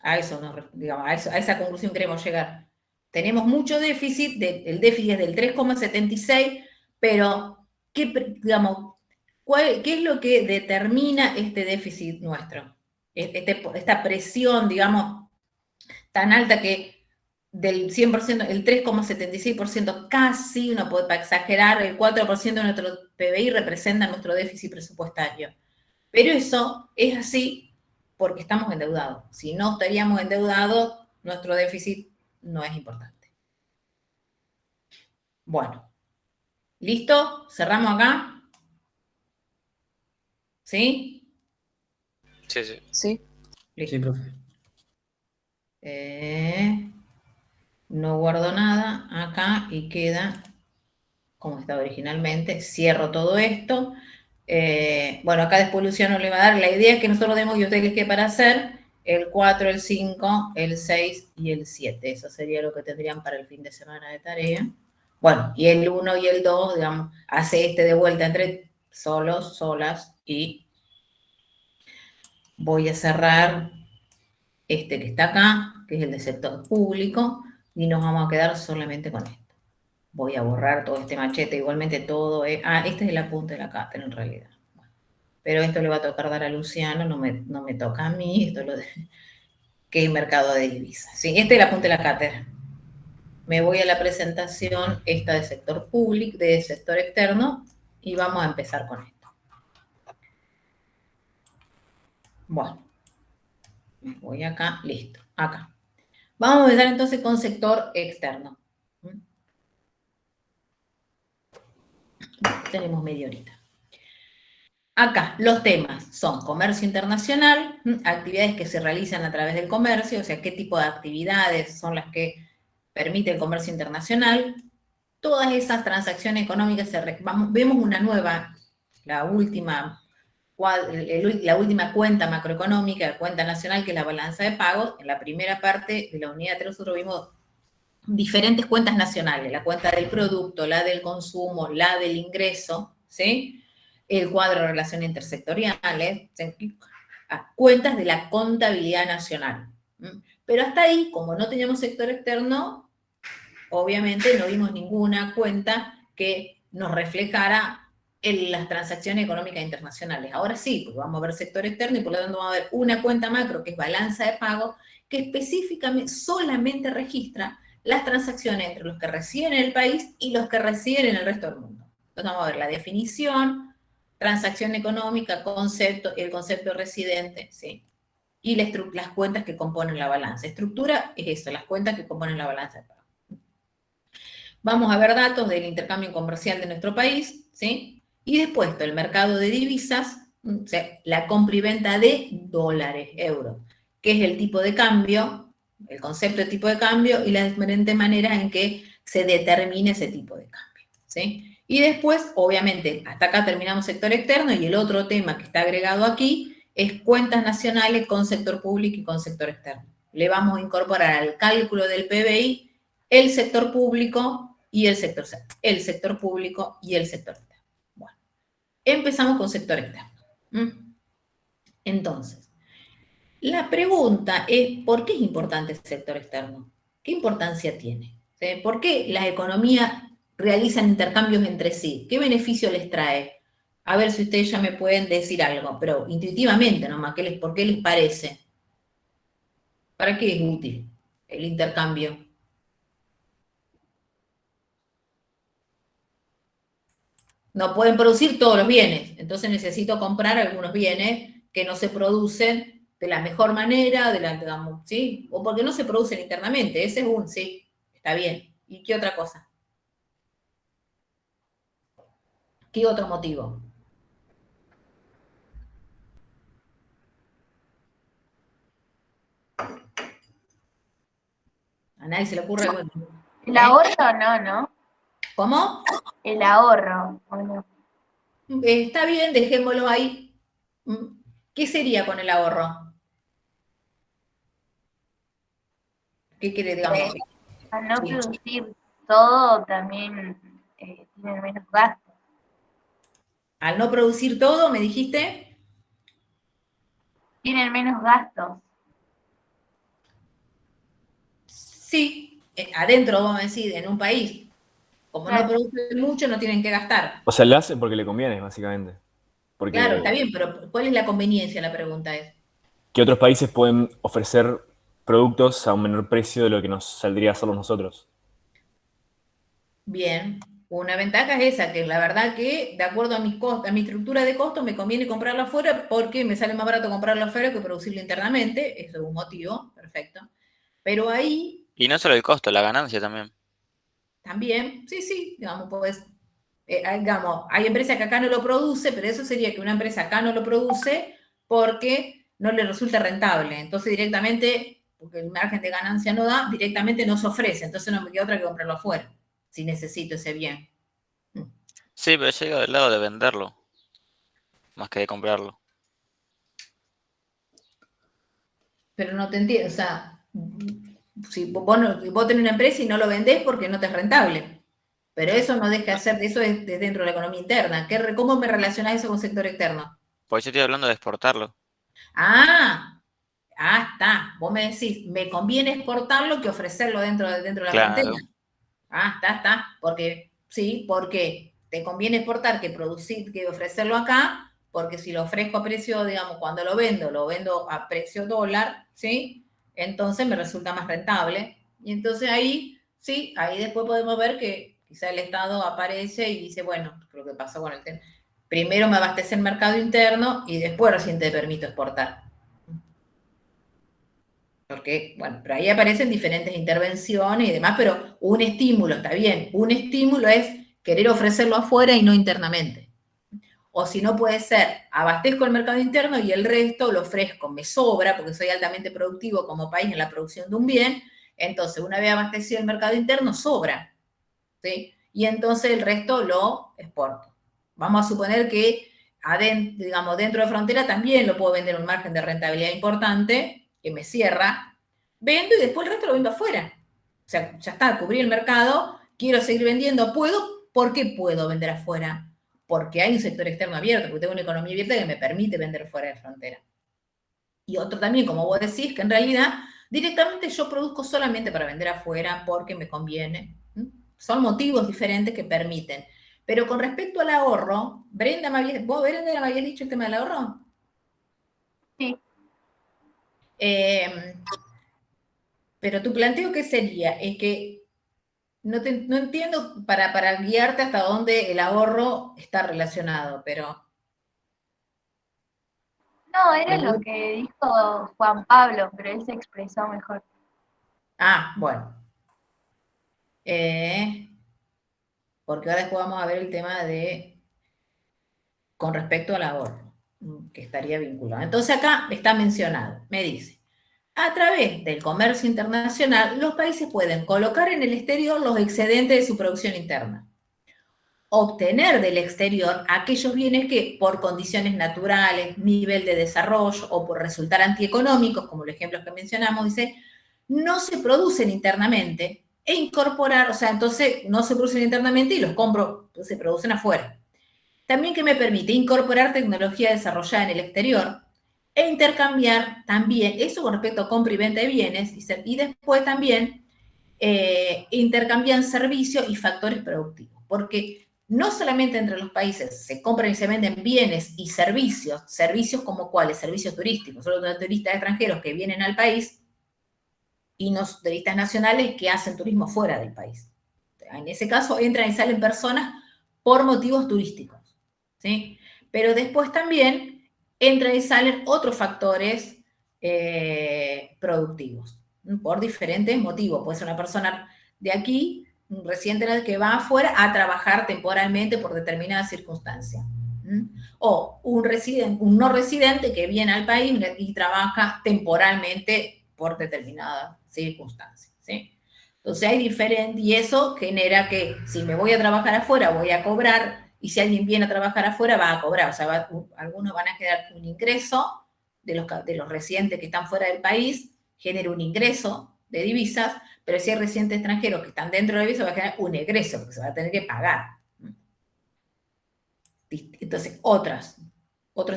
A eso, digamos, a esa conclusión queremos llegar. Tenemos mucho déficit, el déficit es del 3,76, pero ¿qué es lo que determina este déficit nuestro? Esta presión, digamos, tan alta que del 100%, el 3,76%, casi, uno puede, para exagerar, el 4% de nuestro PBI representa nuestro déficit presupuestario. Pero eso es así porque estamos endeudados. Si no estaríamos endeudados, nuestro déficit no es importante. Bueno. ¿Listo? ¿Cerramos acá? ¿Sí? Sí. Sí. Listo. Sí, profe. No guardo nada acá y queda como estaba originalmente. Cierro todo esto. Bueno, acá después Luciano le va a dar. La idea es que nosotros demos y ustedes les quede para hacer el 4, el 5, el 6 y el 7. Eso sería lo que tendrían para el fin de semana de tarea. Bueno, y el 1 y el 2, digamos, hace de vuelta entre solos, solas, y voy a cerrar este que está acá, que es el de sector público, y nos vamos a quedar solamente con esto. Voy a borrar todo este machete, igualmente todo es... este es el apunte de la cátedra en realidad. Bueno, pero esto le va a tocar dar a Luciano, no me toca a mí, esto lo de... que es mercado de divisas. Sí, este es el apunte de la cátedra. Me voy a la presentación, esta de sector público, de sector externo, y vamos a empezar con esto. Bueno, me voy acá, listo, acá. Vamos a empezar entonces con sector externo. Tenemos media horita. Acá, los temas son comercio internacional, actividades que se realizan a través del comercio, o sea, qué tipo de actividades son las que permite el comercio internacional. Todas esas transacciones económicas, vemos una nueva, la última cuenta macroeconómica, cuenta nacional, que es la balanza de pagos. En la primera parte de la unidad 3 nosotros vimos diferentes cuentas nacionales, la cuenta del producto, la del consumo, la del ingreso, ¿sí? el cuadro de relaciones intersectoriales, cuentas de la contabilidad nacional. Pero hasta ahí, como no teníamos sector externo, obviamente no vimos ninguna cuenta que nos reflejara en las transacciones económicas internacionales. Ahora sí, porque vamos a ver sector externo y por lo tanto vamos a ver una cuenta macro que es balanza de pago, que específicamente solamente registra las transacciones entre los que residen en el país y los que residen en el resto del mundo. Entonces vamos a ver la definición, transacción económica, concepto, el concepto residente, ¿sí? Y las cuentas que componen la balanza. Estructura es eso, las cuentas que componen la balanza de pago. Vamos a ver datos del intercambio comercial de nuestro país, ¿sí? Y después el mercado de divisas, o sea, la compra y venta de dólares, euros, que es el tipo de cambio, el concepto de tipo de cambio y las diferentes maneras en que se determina ese tipo de cambio, ¿sí? Y después, obviamente, hasta acá terminamos sector externo y el otro tema que está agregado aquí es cuentas nacionales con sector público y con sector externo. Le vamos a incorporar al cálculo del PBI el sector público y el sector público y el sector externo. Bueno, empezamos con sector externo. Entonces, la pregunta es, ¿por qué es importante el sector externo? ¿Qué importancia tiene? ¿Por qué las economías realizan intercambios entre sí? ¿Qué beneficio les trae? A ver si ustedes ya me pueden decir algo, pero intuitivamente nomás, ¿por qué les parece? ¿Para qué es útil el intercambio? No pueden producir todos los bienes, entonces necesito comprar algunos bienes que no se producen de la mejor manera, ¿sí? O porque no se producen internamente, ese es sí, está bien. ¿Y qué otra cosa? ¿Qué otro motivo? A nadie se le ocurre algo. El ahorro no. ¿Cómo? El ahorro, ¿o no? Está bien, dejémoslo ahí. ¿Qué sería con el ahorro? ¿Qué quiere, digamos? Al no producir todo, también tienen menos gastos. Al no producir todo, ¿me dijiste? Tienen menos gastos. Sí, adentro, vamos a decir, en un país. Como no producen mucho, no tienen que gastar. O sea, lo hacen porque le conviene, básicamente. Porque Claro, está bien, pero ¿cuál es la conveniencia? La pregunta es. que otros países pueden ofrecer productos a un menor precio de lo que nos saldría hacerlos nosotros. Bien, una ventaja es esa, que la verdad que de acuerdo a mis costos, a mi estructura de costos, me conviene comprarlo afuera porque me sale más barato comprarlo afuera que producirlo internamente, eso es un motivo, perfecto. Pero ahí... Y no solo el costo, la ganancia también. También, sí, digamos, pues, digamos, hay empresas que acá no lo produce, pero eso sería que una empresa acá no lo produce porque no le resulta rentable. Entonces directamente, porque el margen de ganancia no da, directamente no se ofrece. Entonces no me queda otra que comprarlo afuera, si necesito ese bien. Sí, pero yo digo del lado de venderlo, más que de comprarlo. Pero no te entiendo, o sea, si vos tenés una empresa y no lo vendés porque no te es rentable. Pero eso no deja de ser, eso es de dentro de la economía interna. ¿Cómo me relacionás eso con sector externo? Pues yo estoy hablando de exportarlo. Está. Vos me decís, me conviene exportarlo que ofrecerlo dentro de la frontera. Está. Porque te conviene exportar que producir, que ofrecerlo acá, porque si lo ofrezco a precio, digamos, cuando lo vendo a precio dólar, ¿sí? Entonces me resulta más rentable. Y entonces ahí después podemos ver que quizá el Estado aparece y dice, bueno, lo que pasó con el tema. Primero me abastece el mercado interno y después recién te permito exportar. Porque, bueno, pero ahí aparecen diferentes intervenciones y demás, pero un estímulo, está bien, un estímulo es querer ofrecerlo afuera y no internamente. O si no puede ser, abastezco el mercado interno y el resto lo ofrezco, me sobra, porque soy altamente productivo como país en la producción de un bien, entonces una vez abastecido el mercado interno, sobra, ¿sí? Y entonces el resto lo exporto. Vamos a suponer que dentro de frontera también lo puedo vender a un margen de rentabilidad importante, que me cierra, vendo y después el resto lo vendo afuera. O sea, ya está, cubrí el mercado, quiero seguir vendiendo, ¿puedo? ¿Por qué puedo vender afuera? porque hay un sector externo abierto, porque tengo una economía abierta que me permite vender fuera de frontera. Y otro también, como vos decís, que en realidad directamente yo produzco solamente para vender afuera porque me conviene. Son motivos diferentes que permiten. Pero con respecto al ahorro, Brenda, ¿vos, Brenda, me habías dicho el tema del ahorro? Sí. Pero tu planteo, ¿qué sería? Es que no entiendo para guiarte hasta dónde el ahorro está relacionado, pero... No, era lo que dijo Juan Pablo, pero él se expresó mejor. Ah, bueno. Porque ahora después vamos a ver el tema de... con respecto al ahorro, que estaría vinculado. Entonces acá está mencionado, me dice, a través del comercio internacional, los países pueden colocar en el exterior los excedentes de su producción interna, obtener del exterior aquellos bienes que por condiciones naturales, nivel de desarrollo o por resultar antieconómicos, como los ejemplos que mencionamos, dice, no se producen internamente e incorporar, o sea, entonces no se producen internamente y los compro, se producen afuera. También que me permite incorporar tecnología desarrollada en el exterior e intercambiar también, eso con respecto a compra y venta de bienes, y después también intercambian servicios y factores productivos, porque no solamente entre los países se compran y se venden bienes y servicios como cuáles, servicios turísticos, solo de turistas extranjeros que vienen al país y no turistas nacionales que hacen turismo fuera del país. En ese caso entran y salen personas por motivos turísticos. ¿Sí? Pero después también entran y salen otros factores productivos, por diferentes motivos. Puede ser una persona de aquí, un residente que va afuera a trabajar temporalmente por determinadas circunstancias. O un no residente que viene al país y trabaja temporalmente por determinadas circunstancias. ¿Sí? Entonces hay diferentes, y eso genera que si me voy a trabajar afuera voy a cobrar, y si alguien viene a trabajar afuera va a cobrar, o sea, algunos van a generar un ingreso de los residentes que están fuera del país, genera un ingreso de divisas, pero si hay residentes extranjeros que están dentro de la divisa va a generar un egreso, porque se va a tener que pagar. Entonces, otros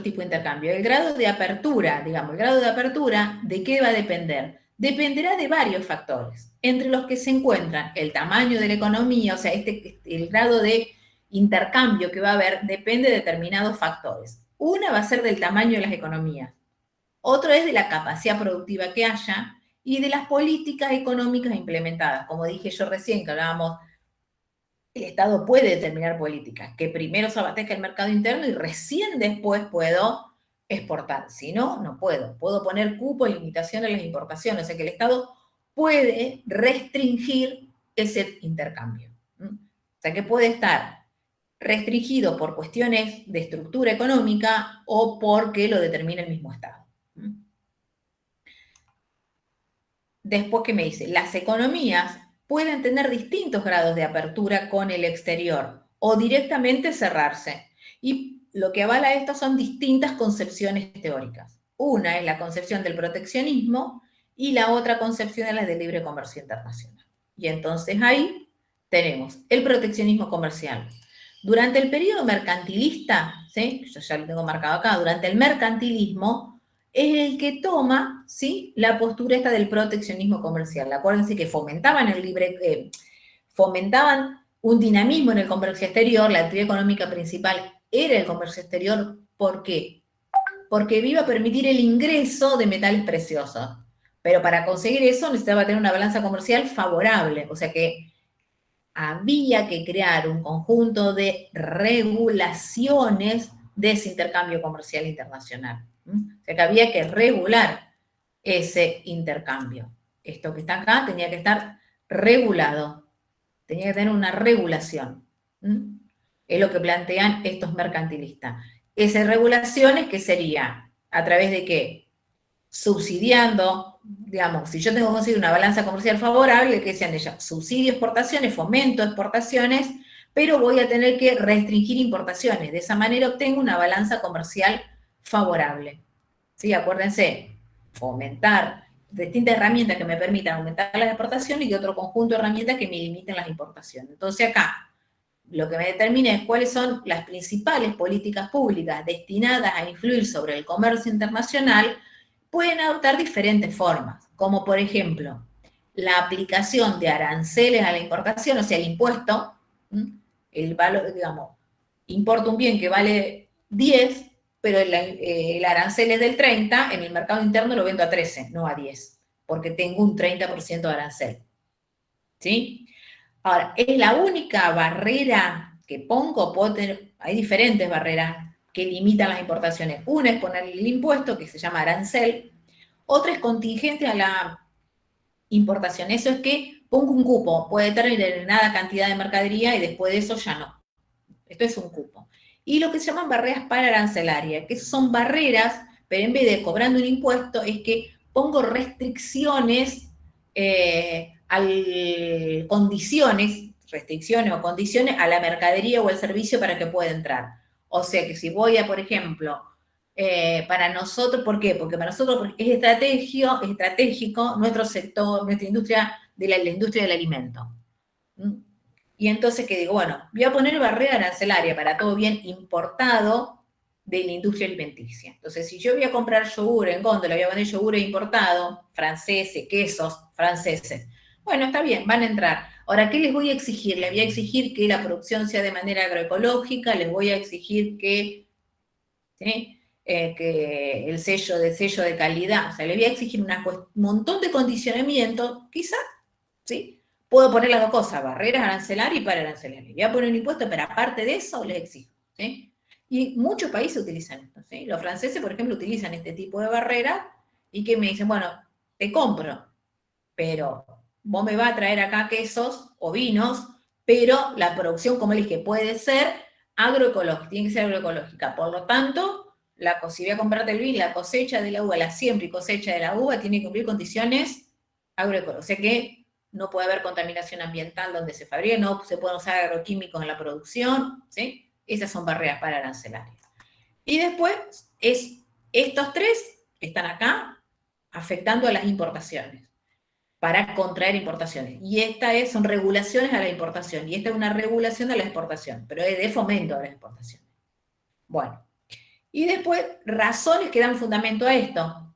tipos de intercambio. El grado de apertura, digamos, el grado de apertura, ¿de qué va a depender? Dependerá de varios factores, entre los que se encuentran el tamaño de la economía, o sea, el grado de intercambio que va a haber depende de determinados factores. Una va a ser del tamaño de las economías, otro es de la capacidad productiva que haya y de las políticas económicas implementadas. Como dije yo recién, que hablábamos, el Estado puede determinar políticas, que primero se abastezca el mercado interno y recién después puedo exportar. Si no, no puedo. Puedo poner cupo y limitación a las importaciones. O sea que el Estado puede restringir ese intercambio. O sea que puede estar restringido por cuestiones de estructura económica o porque lo determina el mismo Estado. Después, ¿qué me dice? Las economías pueden tener distintos grados de apertura con el exterior o directamente cerrarse. Y lo que avala esto son distintas concepciones teóricas. Una es la concepción del proteccionismo y la otra concepción es la del libre comercio internacional. Y entonces ahí tenemos el proteccionismo comercial. Durante el periodo mercantilista, ¿sí? Yo ya lo tengo marcado acá, durante el mercantilismo es el que toma, ¿sí?, la postura esta del proteccionismo comercial. Acuérdense que fomentaban fomentaban un dinamismo en el comercio exterior, la actividad económica principal era el comercio exterior. ¿Por qué? Porque iba a permitir el ingreso de metales preciosos. Pero para conseguir eso necesitaba tener una balanza comercial favorable, o sea que había que crear un conjunto de regulaciones de ese intercambio comercial internacional. O sea que había que regular ese intercambio. Esto que está acá tenía que estar regulado, tenía que tener una regulación. Es lo que plantean estos mercantilistas. Esas regulaciones, ¿qué sería? ¿A través de qué? Subsidiando, digamos, si yo tengo que conseguir una balanza comercial favorable, ¿qué decían ellas? Subsidio exportaciones, fomento exportaciones, pero voy a tener que restringir importaciones. De esa manera obtengo una balanza comercial favorable. ¿Sí? Acuérdense, fomentar distintas herramientas que me permitan aumentar las exportaciones y otro conjunto de herramientas que me limiten las importaciones. Entonces acá, lo que me determina es cuáles son las principales políticas públicas destinadas a influir sobre el comercio internacional, pueden adoptar diferentes formas, como por ejemplo, la aplicación de aranceles a la importación, o sea, el impuesto, el valor, digamos, importa un bien que vale 10, pero el arancel es del 30, en el mercado interno lo vendo a 13, no a 10, porque tengo un 30% de arancel. ¿Sí? Ahora, ¿es la única barrera que pongo? Hay diferentes barreras que limitan las importaciones. Una es ponerle el impuesto, que se llama arancel. Otra es contingente a la importación. Eso es que pongo un cupo, puede tener determinada cantidad de mercadería y después de eso ya no. Esto es un cupo. Y lo que se llaman barreras pararancelarias, que son barreras, pero en vez de cobrando un impuesto, es que pongo restricciones, restricciones o condiciones a la mercadería o al servicio para que pueda entrar. O sea que si voy a, por ejemplo, para nosotros, ¿por qué? Porque para nosotros es estratégico nuestro sector, nuestra industria, la industria del alimento. Y entonces, ¿qué digo? Bueno, voy a poner barrera arancelaria para todo bien importado de la industria alimenticia. Entonces, si yo voy a comprar yogur en góndola, voy a poner yogur importado, franceses, quesos franceses. Bueno, está bien, van a entrar. Ahora, ¿qué les voy a exigir? Les voy a exigir que la producción sea de manera agroecológica, les voy a exigir que, ¿sí? Que el sello de calidad, o sea, les voy a exigir un montón de condicionamiento, quizás, ¿sí? Puedo poner las dos cosas, barreras arancelarias y pararancelarias. Voy a poner un impuesto, pero aparte de eso les exijo, ¿sí? Y muchos países utilizan esto, ¿sí? Los franceses, por ejemplo, utilizan este tipo de barreras y que me dicen, bueno, te compro, pero vos me vas a traer acá quesos o vinos, pero la producción, como les dije, puede ser agroecológica, tiene que ser agroecológica. Por lo tanto, si voy a comprarte el vino, la cosecha de la uva, la siembra y cosecha de la uva tiene que cumplir condiciones agroecológicas. O sea que no puede haber contaminación ambiental donde se fabrica, no se pueden usar agroquímicos en la producción, ¿sí? Esas son barreras pararancelarias. Y después, estos tres están acá afectando a las importaciones, para contraer importaciones. Y son regulaciones a la importación, y esta es una regulación de la exportación, pero es de fomento a la exportación. Bueno, y después, razones que dan fundamento a esto.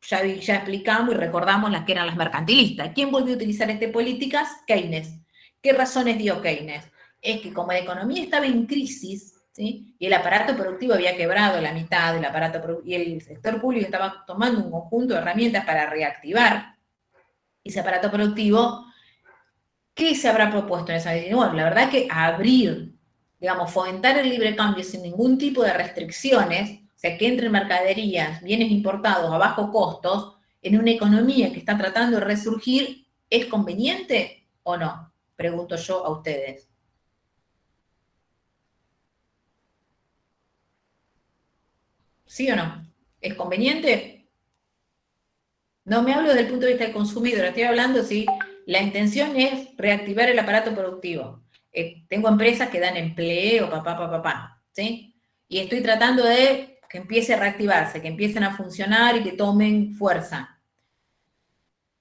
Ya explicamos y recordamos las que eran las mercantilistas. ¿Quién volvió a utilizar estas políticas? Keynes. ¿Qué razones dio Keynes? Es que como la economía estaba en crisis, ¿sí? Y el aparato productivo había quebrado la mitad del aparato productivo, y el sector público estaba tomando un conjunto de herramientas para reactivar ese aparato productivo, ¿qué se habrá propuesto en esa medida? Bueno, la verdad que abrir, digamos, fomentar el libre cambio sin ningún tipo de restricciones, o sea, que entren mercaderías, bienes importados a bajo costos, en una economía que está tratando de resurgir, ¿es conveniente o no? Pregunto yo a ustedes. ¿Sí o no? ¿Es conveniente? No me hablo desde el punto de vista del consumidor, estoy hablando si la intención es reactivar el aparato productivo. Tengo empresas que dan empleo, ¿sí? Y estoy tratando de que empiece a reactivarse, que empiecen a funcionar y que tomen fuerza.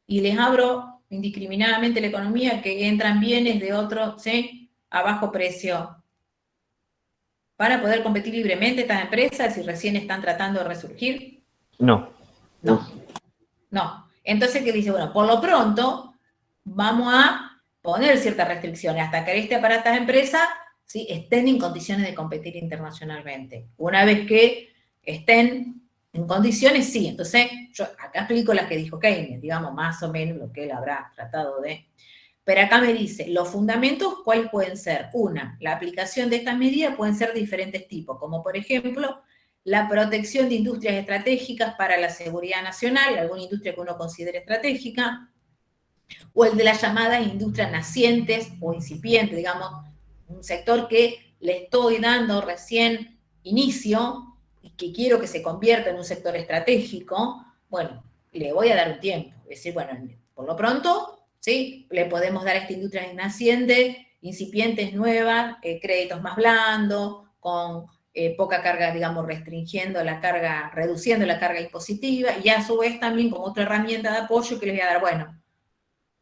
Y les abro indiscriminadamente la economía, que entran bienes de otros, ¿sí? A bajo precio. ¿Para poder competir libremente estas empresas si recién están tratando de resurgir? No. No. Entonces, ¿qué dice? Bueno, por lo pronto, vamos a poner ciertas restricciones hasta que estas empresas, ¿sí? Estén en condiciones de competir internacionalmente. Una vez que estén en condiciones, sí. Entonces, yo acá explico las que dijo Keynes, digamos, más o menos lo que él habrá tratado de... Pero acá me dice, los fundamentos, ¿cuáles pueden ser? Una, la aplicación de estas medidas pueden ser de diferentes tipos, como por ejemplo, la protección de industrias estratégicas para la seguridad nacional, alguna industria que uno considere estratégica, o el de las llamadas industrias nacientes o incipientes, digamos, un sector que le estoy dando recién inicio y que quiero que se convierta en un sector estratégico. Bueno, le voy a dar un tiempo. Es decir, bueno, por lo pronto, ¿sí? Le podemos dar a esta industria naciente, incipientes nuevas, créditos más blandos, con poca carga, digamos, reduciendo la carga impositiva, y a su vez también como otra herramienta de apoyo que les voy a dar, bueno,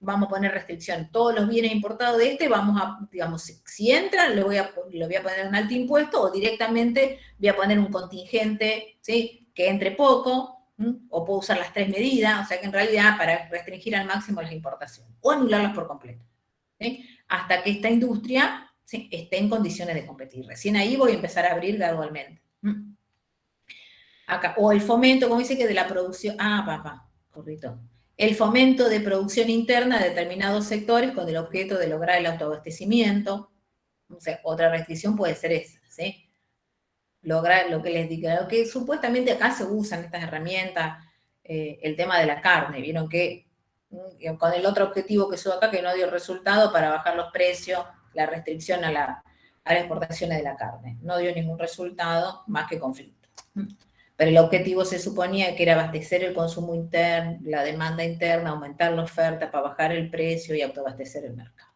vamos a poner restricción. Todos los bienes importados de vamos a, digamos, si entran, le voy a poner un alto impuesto, o directamente voy a poner un contingente, ¿sí? Que entre poco, o puedo usar las 3 medidas, o sea que en realidad para restringir al máximo las importaciones, o anularlas por completo, ¿sí? Hasta que esta industria, ¿sí?, esté en condiciones de competir. Recién ahí voy a empezar a abrir gradualmente. Acá, o el fomento, como dice que de la producción, correcto. El fomento de producción interna de determinados sectores con el objeto de lograr el autoabastecimiento. O sea, otra restricción puede ser esa, ¿sí? Lograr lo que les digo, lo que supuestamente acá se usan estas herramientas, el tema de la carne. Vieron que con el otro objetivo que subo acá, que no dio resultado para bajar los precios, la restricción a las exportaciones de la carne. No dio ningún resultado más que conflicto. Pero el objetivo se suponía que era abastecer el consumo interno, la demanda interna, aumentar la oferta para bajar el precio y autoabastecer el mercado.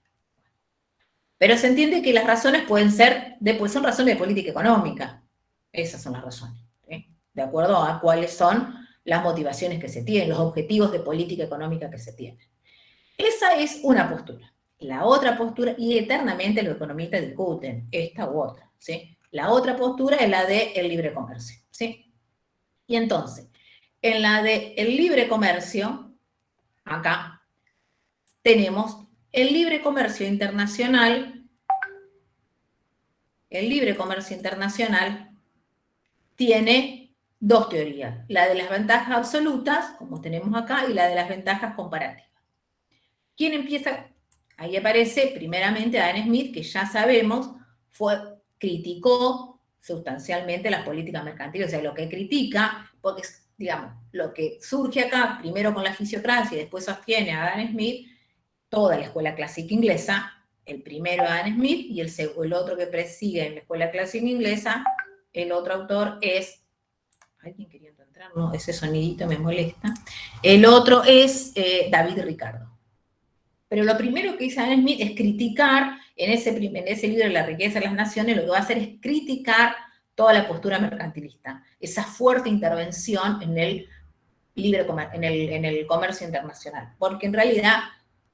Pero se entiende que las razones pueden ser, son razones de política económica. Esas son las razones, ¿sí? De acuerdo a cuáles son las motivaciones que se tienen, los objetivos de política económica que se tienen. Esa es una postura. La otra postura, y eternamente los economistas discuten esta u otra, ¿sí? La otra postura es la del libre comercio, ¿sí? Y entonces, en la del libre comercio, acá tenemos el libre comercio internacional. El libre comercio internacional tiene dos teorías, la de las ventajas absolutas, como tenemos acá, y la de las ventajas comparativas. ¿Quién empieza? Ahí aparece primeramente Adam Smith, que ya sabemos, criticó sustancialmente las políticas mercantiles, o sea, lo que critica, porque, digamos, lo que surge acá, primero con la fisiocracia y después sostiene a Adam Smith, toda la escuela clásica inglesa, el primero Adam Smith y el otro que presigue en la escuela clásica inglesa, el otro autor es, ¿alguien queriendo entrar? No, ese sonidito me molesta. El otro es David Ricardo. Pero lo primero que dice Adam Smith es criticar, en ese libro La riqueza de las naciones, lo que va a hacer es criticar toda la postura mercantilista, esa fuerte intervención en el comercio internacional. Porque en realidad,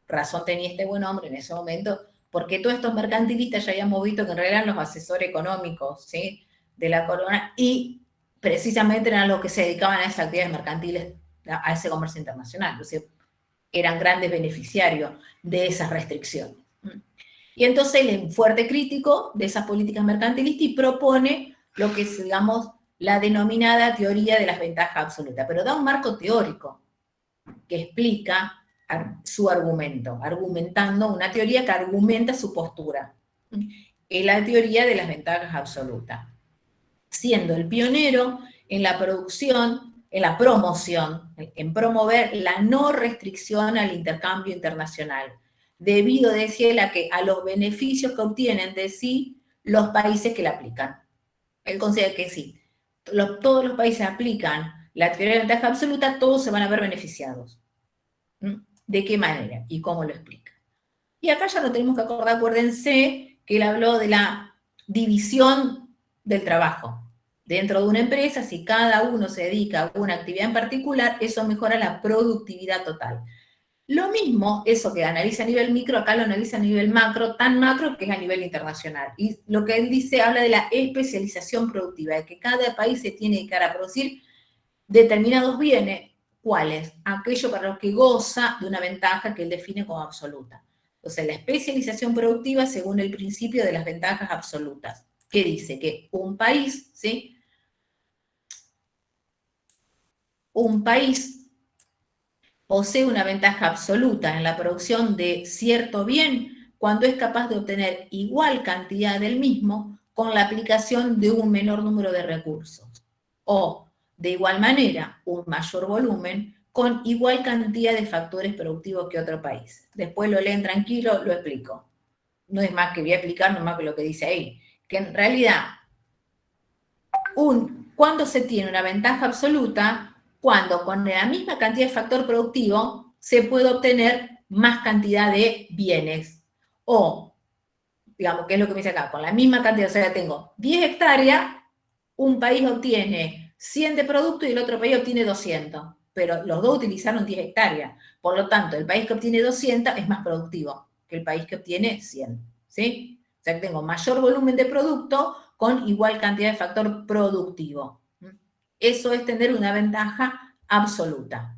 razón tenía este buen hombre en ese momento, porque todos estos mercantilistas ya habíamos visto que en realidad eran los asesores económicos, ¿sí?, de la corona, y precisamente eran los que se dedicaban a esas actividades mercantiles, a ese comercio internacional. O sea, eran grandes beneficiarios de esas restricciones. Y entonces él es un fuerte crítico de esas políticas mercantilistas y propone lo que es, digamos, la denominada teoría de las ventajas absolutas, pero da un marco teórico que explica su argumento, argumentando una teoría que argumenta su postura. Es la teoría de las ventajas absolutas, siendo el pionero en la producción, en la promoción, en promover la no restricción al intercambio internacional, debido, decía él, a los beneficios que obtienen de sí los países que la aplican. Él considera que sí, todos los países aplican la teoría de la ventaja absoluta, todos se van a ver beneficiados. ¿De qué manera? ¿Y cómo lo explica? Y acá ya no tenemos que acordar, acuérdense que él habló de la división del trabajo. Dentro de una empresa, si cada uno se dedica a una actividad en particular, eso mejora la productividad total. Lo mismo, eso que analiza a nivel micro, acá lo analiza a nivel macro, tan macro que es a nivel internacional. Y lo que él dice, habla de la especialización productiva, de que cada país se tiene que dedicar a producir determinados bienes. ¿Cuáles? Aquello para los que goza de una ventaja que él define como absoluta. Entonces, la especialización productiva según el principio de las ventajas absolutas, que dice que un país, ¿sí?, un país posee una ventaja absoluta en la producción de cierto bien cuando es capaz de obtener igual cantidad del mismo con la aplicación de un menor número de recursos. O, de igual manera, un mayor volumen con igual cantidad de factores productivos que otro país. Después lo leen tranquilo, lo explico. No es más que voy a explicar, no más que lo que dice ahí. Que en realidad, cuando se tiene una ventaja absoluta, cuando con la misma cantidad de factor productivo se puede obtener más cantidad de bienes. O, digamos, ¿qué es lo que me dice acá? Con la misma cantidad, o sea, tengo 10 hectáreas, un país obtiene 100 de producto y el otro país obtiene 200. pero los dos utilizaron 10 hectáreas. Por lo tanto, el país que obtiene 200 es más productivo que el país que obtiene 100, ¿sí? O sea que tengo mayor volumen de producto con igual cantidad de factor productivo. Eso es tener una ventaja absoluta.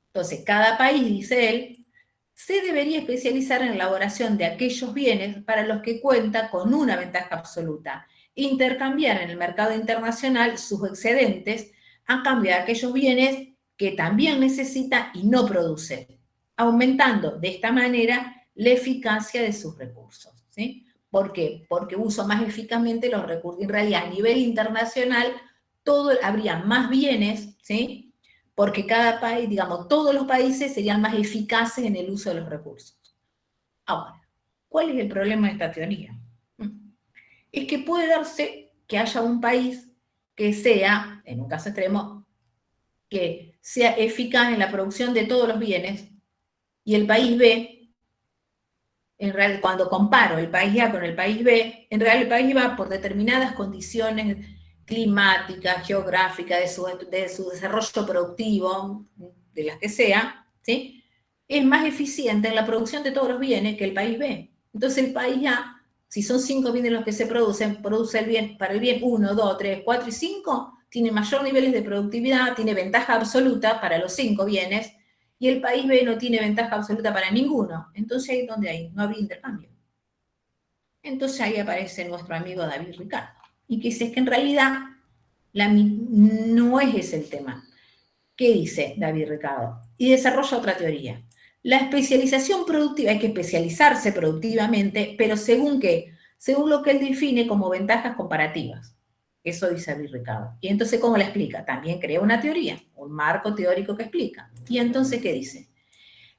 Entonces, cada país, dice él, se debería especializar en la elaboración de aquellos bienes para los que cuenta con una ventaja absoluta, intercambiar en el mercado internacional sus excedentes a cambio de aquellos bienes que también necesita y no produce, aumentando de esta manera la eficacia de sus recursos, ¿sí? ¿Por qué? Porque uso más eficazmente los recursos. En realidad, a nivel internacional, habría más bienes, ¿sí? Porque cada país, digamos, todos los países serían más eficaces en el uso de los recursos. Ahora, ¿cuál es el problema de esta teoría? Es que puede darse que haya un país que sea, en un caso extremo, que sea eficaz en la producción de todos los bienes, y el país B, en realidad, cuando comparo el país A con el país B, en realidad el país A, por determinadas condiciones climáticas, geográficas, de su desarrollo productivo, de las que sea, ¿sí? Es más eficiente en la producción de todos los bienes que el país B. Entonces el país A, si son 5 bienes los que se producen, produce el bien, para el bien 1, 2, 3, 4 y 5, tiene mayor niveles de productividad, tiene ventaja absoluta para los 5 bienes, y el país B no tiene ventaja absoluta para ninguno. Entonces ahí es donde no habría intercambio. Entonces ahí aparece nuestro amigo David Ricardo, y que dice que en realidad no es ese el tema. ¿Qué dice David Ricardo? Y desarrolla otra teoría. La especialización productiva, hay que especializarse productivamente, pero ¿según qué? Según lo que él define como ventajas comparativas. Eso dice David Ricardo. Y entonces, ¿cómo la explica? También crea una teoría, un marco teórico que explica. Y entonces, ¿qué dice?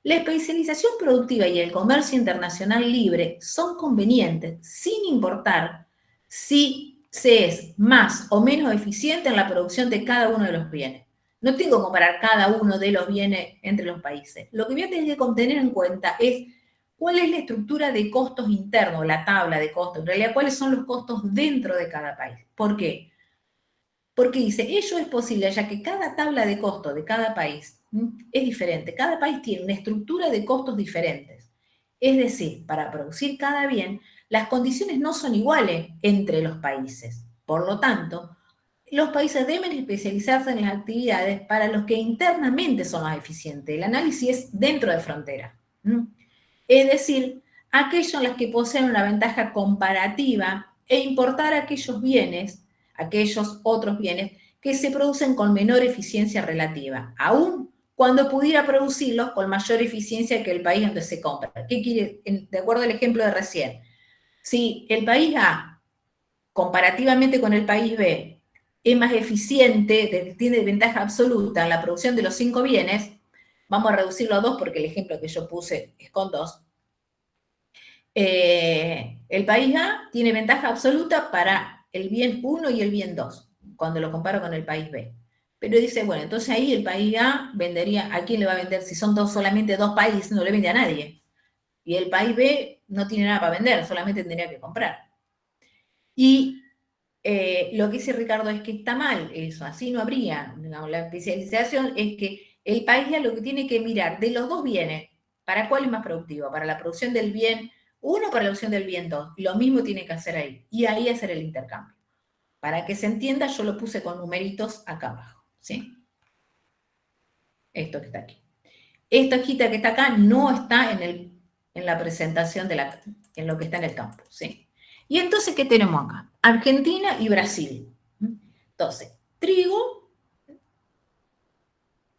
La especialización productiva y el comercio internacional libre son convenientes, sin importar si se es más o menos eficiente en la producción de cada uno de los bienes. No tengo que comparar cada uno de los bienes entre los países. Lo que voy a tener que tener en cuenta es cuál es la estructura de costos internos, la tabla de costos, en realidad cuáles son los costos dentro de cada país. ¿Por qué? Porque dice, ello es posible, ya que cada tabla de costos de cada país es diferente. Cada país tiene una estructura de costos diferentes. Es decir, para producir cada bien, las condiciones no son iguales entre los países. Por lo tanto, los países deben especializarse en las actividades para los que internamente son más eficientes. El análisis es dentro de frontera. Es decir, aquellos en los que poseen una ventaja comparativa e importar aquellos bienes, aquellos otros bienes que se producen con menor eficiencia relativa, aún cuando pudiera producirlos con mayor eficiencia que el país donde se compra. ¿Qué quiere? De acuerdo al ejemplo de recién. Si el país A, comparativamente con el país B, es más eficiente, tiene ventaja absoluta en la producción de los 5 bienes, vamos a reducirlo a 2 porque el ejemplo que yo puse es con 2. El país A tiene ventaja absoluta para el bien 1 y el bien 2, cuando lo comparo con el país B. Pero dice, bueno, entonces ahí el país A vendería, ¿a quién le va a vender? Si son solamente 2 países, no le vende a nadie. Y el país B no tiene nada para vender, solamente tendría que comprar. Y lo que dice Ricardo es que está mal eso, así no habría, digamos, la especialización es que el país A lo que tiene que mirar de los 2 bienes, ¿para cuál es más productivo? ¿Para la producción del bien 1 o para la producción del bien 2? Lo mismo tiene que hacer ahí, y ahí hacer el intercambio. Para que se entienda, yo lo puse con numeritos acá abajo, ¿sí? Esto que está aquí. Esta hojita que está acá no está en la presentación en lo que está en el campo, ¿sí? Y entonces, ¿qué tenemos acá? Argentina y Brasil. Entonces, trigo,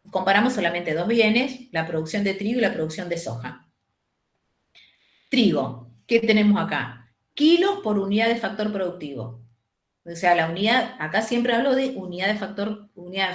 comparamos solamente 2 bienes, la producción de trigo y la producción de soja. Trigo, ¿qué tenemos acá? Kilos por unidad de factor productivo. O sea, la unidad, acá siempre hablo de unidad de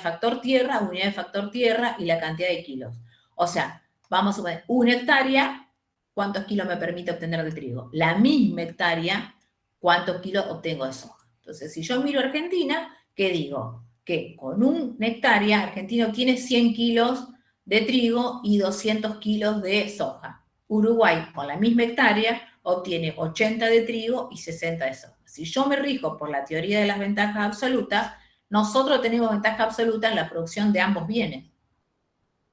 factor tierra y la cantidad de kilos. O sea, vamos a suponer 1 hectárea, ¿cuántos kilos me permite obtener de trigo? La misma hectárea, ¿cuántos kilos obtengo de soja? Entonces, si yo miro Argentina, ¿qué digo? Que con 1 hectárea, Argentina obtiene 100 kilos de trigo y 200 kilos de soja. Uruguay, con la misma hectárea, obtiene 80 de trigo y 60 de soja. Si yo me rijo por la teoría de las ventajas absolutas, nosotros tenemos ventaja absoluta en la producción de ambos bienes.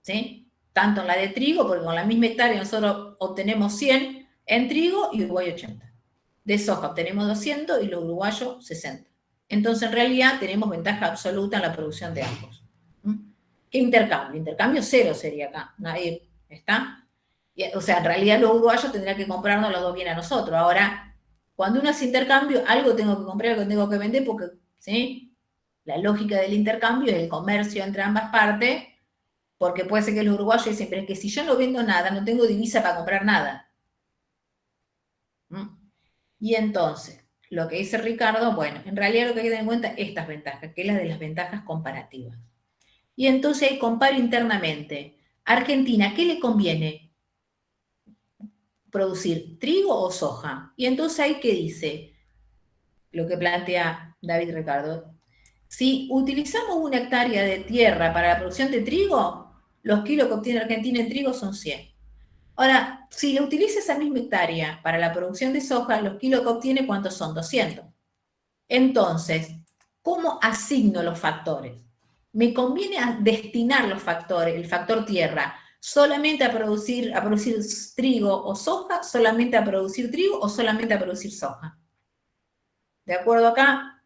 ¿sí? Tanto en la de trigo, porque con la misma hectárea nosotros obtenemos 100 en trigo y Uruguay 80. De soja obtenemos 200 y los uruguayos 60. Entonces, en realidad, tenemos ventaja absoluta en la producción de ambos. ¿Qué intercambio? Intercambio cero sería acá. Nadie está. O sea, en realidad los uruguayos tendrían que comprarnos los dos bienes a nosotros. Ahora, cuando uno hace intercambio, algo tengo que comprar, algo tengo que vender, porque, ¿sí? La lógica del intercambio es el comercio entre ambas partes, porque puede ser que los uruguayos dicen, pero es que si yo no vendo nada, no tengo divisa para comprar nada. Y entonces, lo que dice Ricardo, bueno, en realidad lo que hay que tener en cuenta es estas ventajas, que es la de las ventajas comparativas. Y entonces ahí comparo internamente. Argentina, ¿qué le conviene? ¿Producir trigo o soja? Y entonces ahí, ¿qué dice? Lo que plantea David Ricardo. Si utilizamos una hectárea de tierra para la producción de trigo, los kilos que obtiene Argentina en trigo son 100. Ahora, si le utiliza esa misma hectárea para la producción de soja, los kilos que obtiene, ¿cuántos son? 200. Entonces, ¿cómo asigno los factores? ¿Me conviene destinar los factores, el factor tierra, solamente a producir trigo o soja, solamente a producir trigo o solamente a producir soja? ¿De acuerdo acá?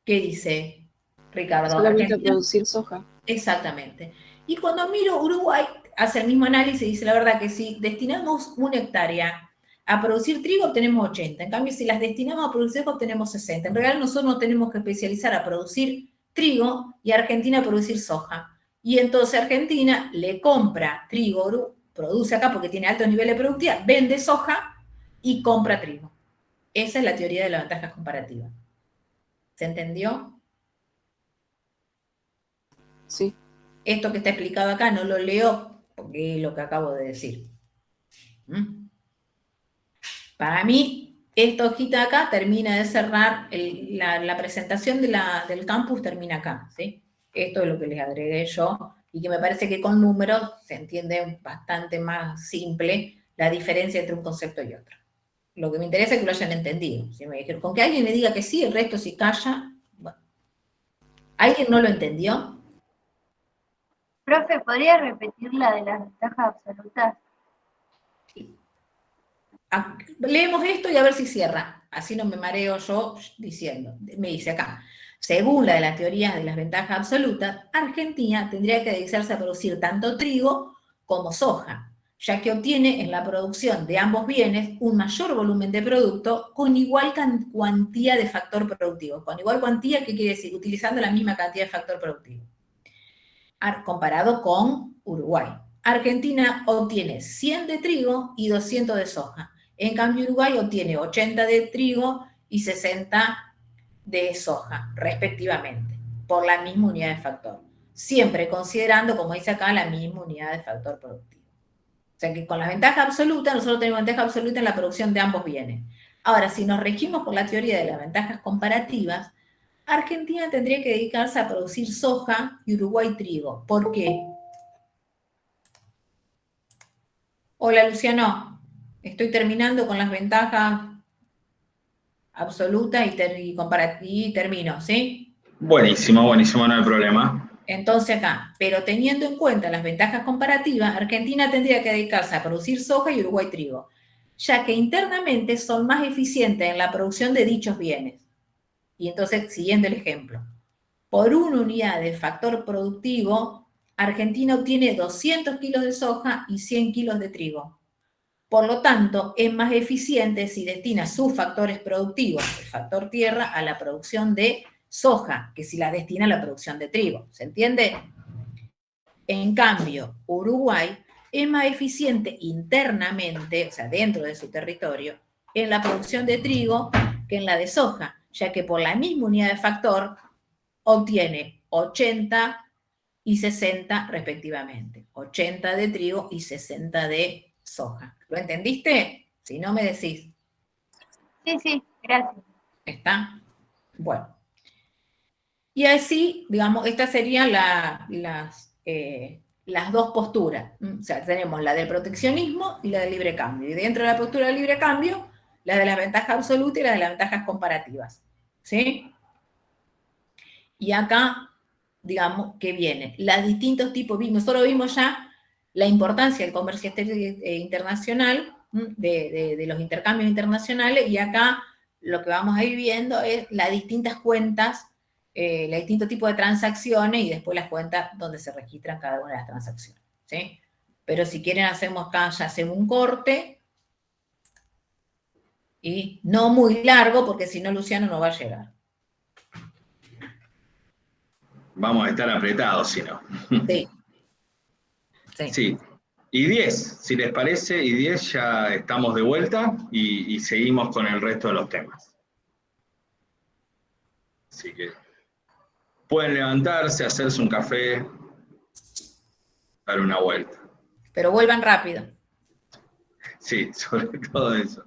¿Qué dice Ricardo? Solamente a producir soja. Exactamente. Y cuando miro Uruguay, hace el mismo análisis y dice la verdad que si destinamos una hectárea a producir trigo, obtenemos 80. En cambio, si las destinamos a producir soja, obtenemos 60. En realidad, nosotros nos tenemos que especializar a producir trigo y Argentina a producir soja. Y entonces Argentina le compra trigo, produce acá porque tiene altos niveles de productividad, vende soja y compra trigo. Esa es la teoría de las ventajas comparativas. ¿Se entendió? Sí. Esto que está explicado acá no lo leo porque es lo que acabo de decir. Para mí, esta hojita acá termina de cerrar, la presentación del campus termina acá, ¿sí? Esto es lo que les agregué yo y que me parece que con números se entiende bastante más simple la diferencia entre un concepto y otro. Lo que me interesa es que lo hayan entendido. Si me dijeron, con que alguien le diga que sí, el resto si calla, bueno. ¿Alguien no lo entendió? Profe, ¿podría repetir la de las ventajas absolutas? Leemos esto y a ver si cierra. Así no me mareo yo diciendo. Me dice acá, según la de las teorías de las ventajas absolutas, Argentina tendría que dedicarse a producir tanto trigo como soja, ya que obtiene en la producción de ambos bienes un mayor volumen de producto con igual cuantía de factor productivo. Con igual cuantía, ¿qué quiere decir? Utilizando la misma cantidad de factor productivo. Comparado con Uruguay. Argentina obtiene 100 de trigo y 200 de soja. En cambio, Uruguay obtiene 80 de trigo y 60 de soja, respectivamente, por la misma unidad de factor. Siempre considerando, como dice acá, la misma unidad de factor productivo. O sea que con la ventaja absoluta, nosotros tenemos ventaja absoluta en la producción de ambos bienes. Ahora, si nos regimos por la teoría de las ventajas comparativas, Argentina tendría que dedicarse a producir soja y Uruguay trigo. ¿Por qué? Hola, Luciano. Estoy terminando con las ventajas absolutas y termino, ¿sí? Buenísimo, buenísimo, no hay problema. Entonces acá, pero teniendo en cuenta las ventajas comparativas, Argentina tendría que dedicarse a producir soja y Uruguay trigo, ya que internamente son más eficientes en la producción de dichos bienes. Y entonces, siguiendo el ejemplo, por una unidad de factor productivo, Argentina obtiene 200 kilos de soja y 100 kilos de trigo. Por lo tanto, es más eficiente si destina sus factores productivos, el factor tierra, a la producción de soja, que si la destina a la producción de trigo. ¿Se entiende? En cambio, Uruguay es más eficiente internamente, o sea, dentro de su territorio, en la producción de trigo que en la de soja, ya que por la misma unidad de factor obtiene 80 y 60 respectivamente. 80 de trigo y 60 de soja. ¿Lo entendiste? Si no, me decís. Sí, gracias. ¿Está? Bueno. Y así, digamos, estas serían las dos posturas. O sea, tenemos la del proteccionismo y la del libre cambio. Y dentro de la postura del libre cambio, la de las ventajas absolutas y la de las ventajas comparativas. ¿Sí? Y acá, digamos, que vienen los distintos tipos. Nosotros vimos ya la importancia del comercio internacional, de los intercambios internacionales, y acá lo que vamos a ir viendo es las distintas cuentas, los distintos tipos de transacciones y después las cuentas donde se registran cada una de las transacciones, ¿sí? Pero si quieren hacemos acá, ya hacemos un corte, y no muy largo, porque si no Luciano no va a llegar. Vamos a estar apretados, si no. Sí. Sí. Sí. Y 10, si les parece, y 10 ya estamos de vuelta y seguimos con el resto de los temas. Así que pueden levantarse, hacerse un café, dar una vuelta. Pero vuelvan rápido. Sí, sobre todo eso.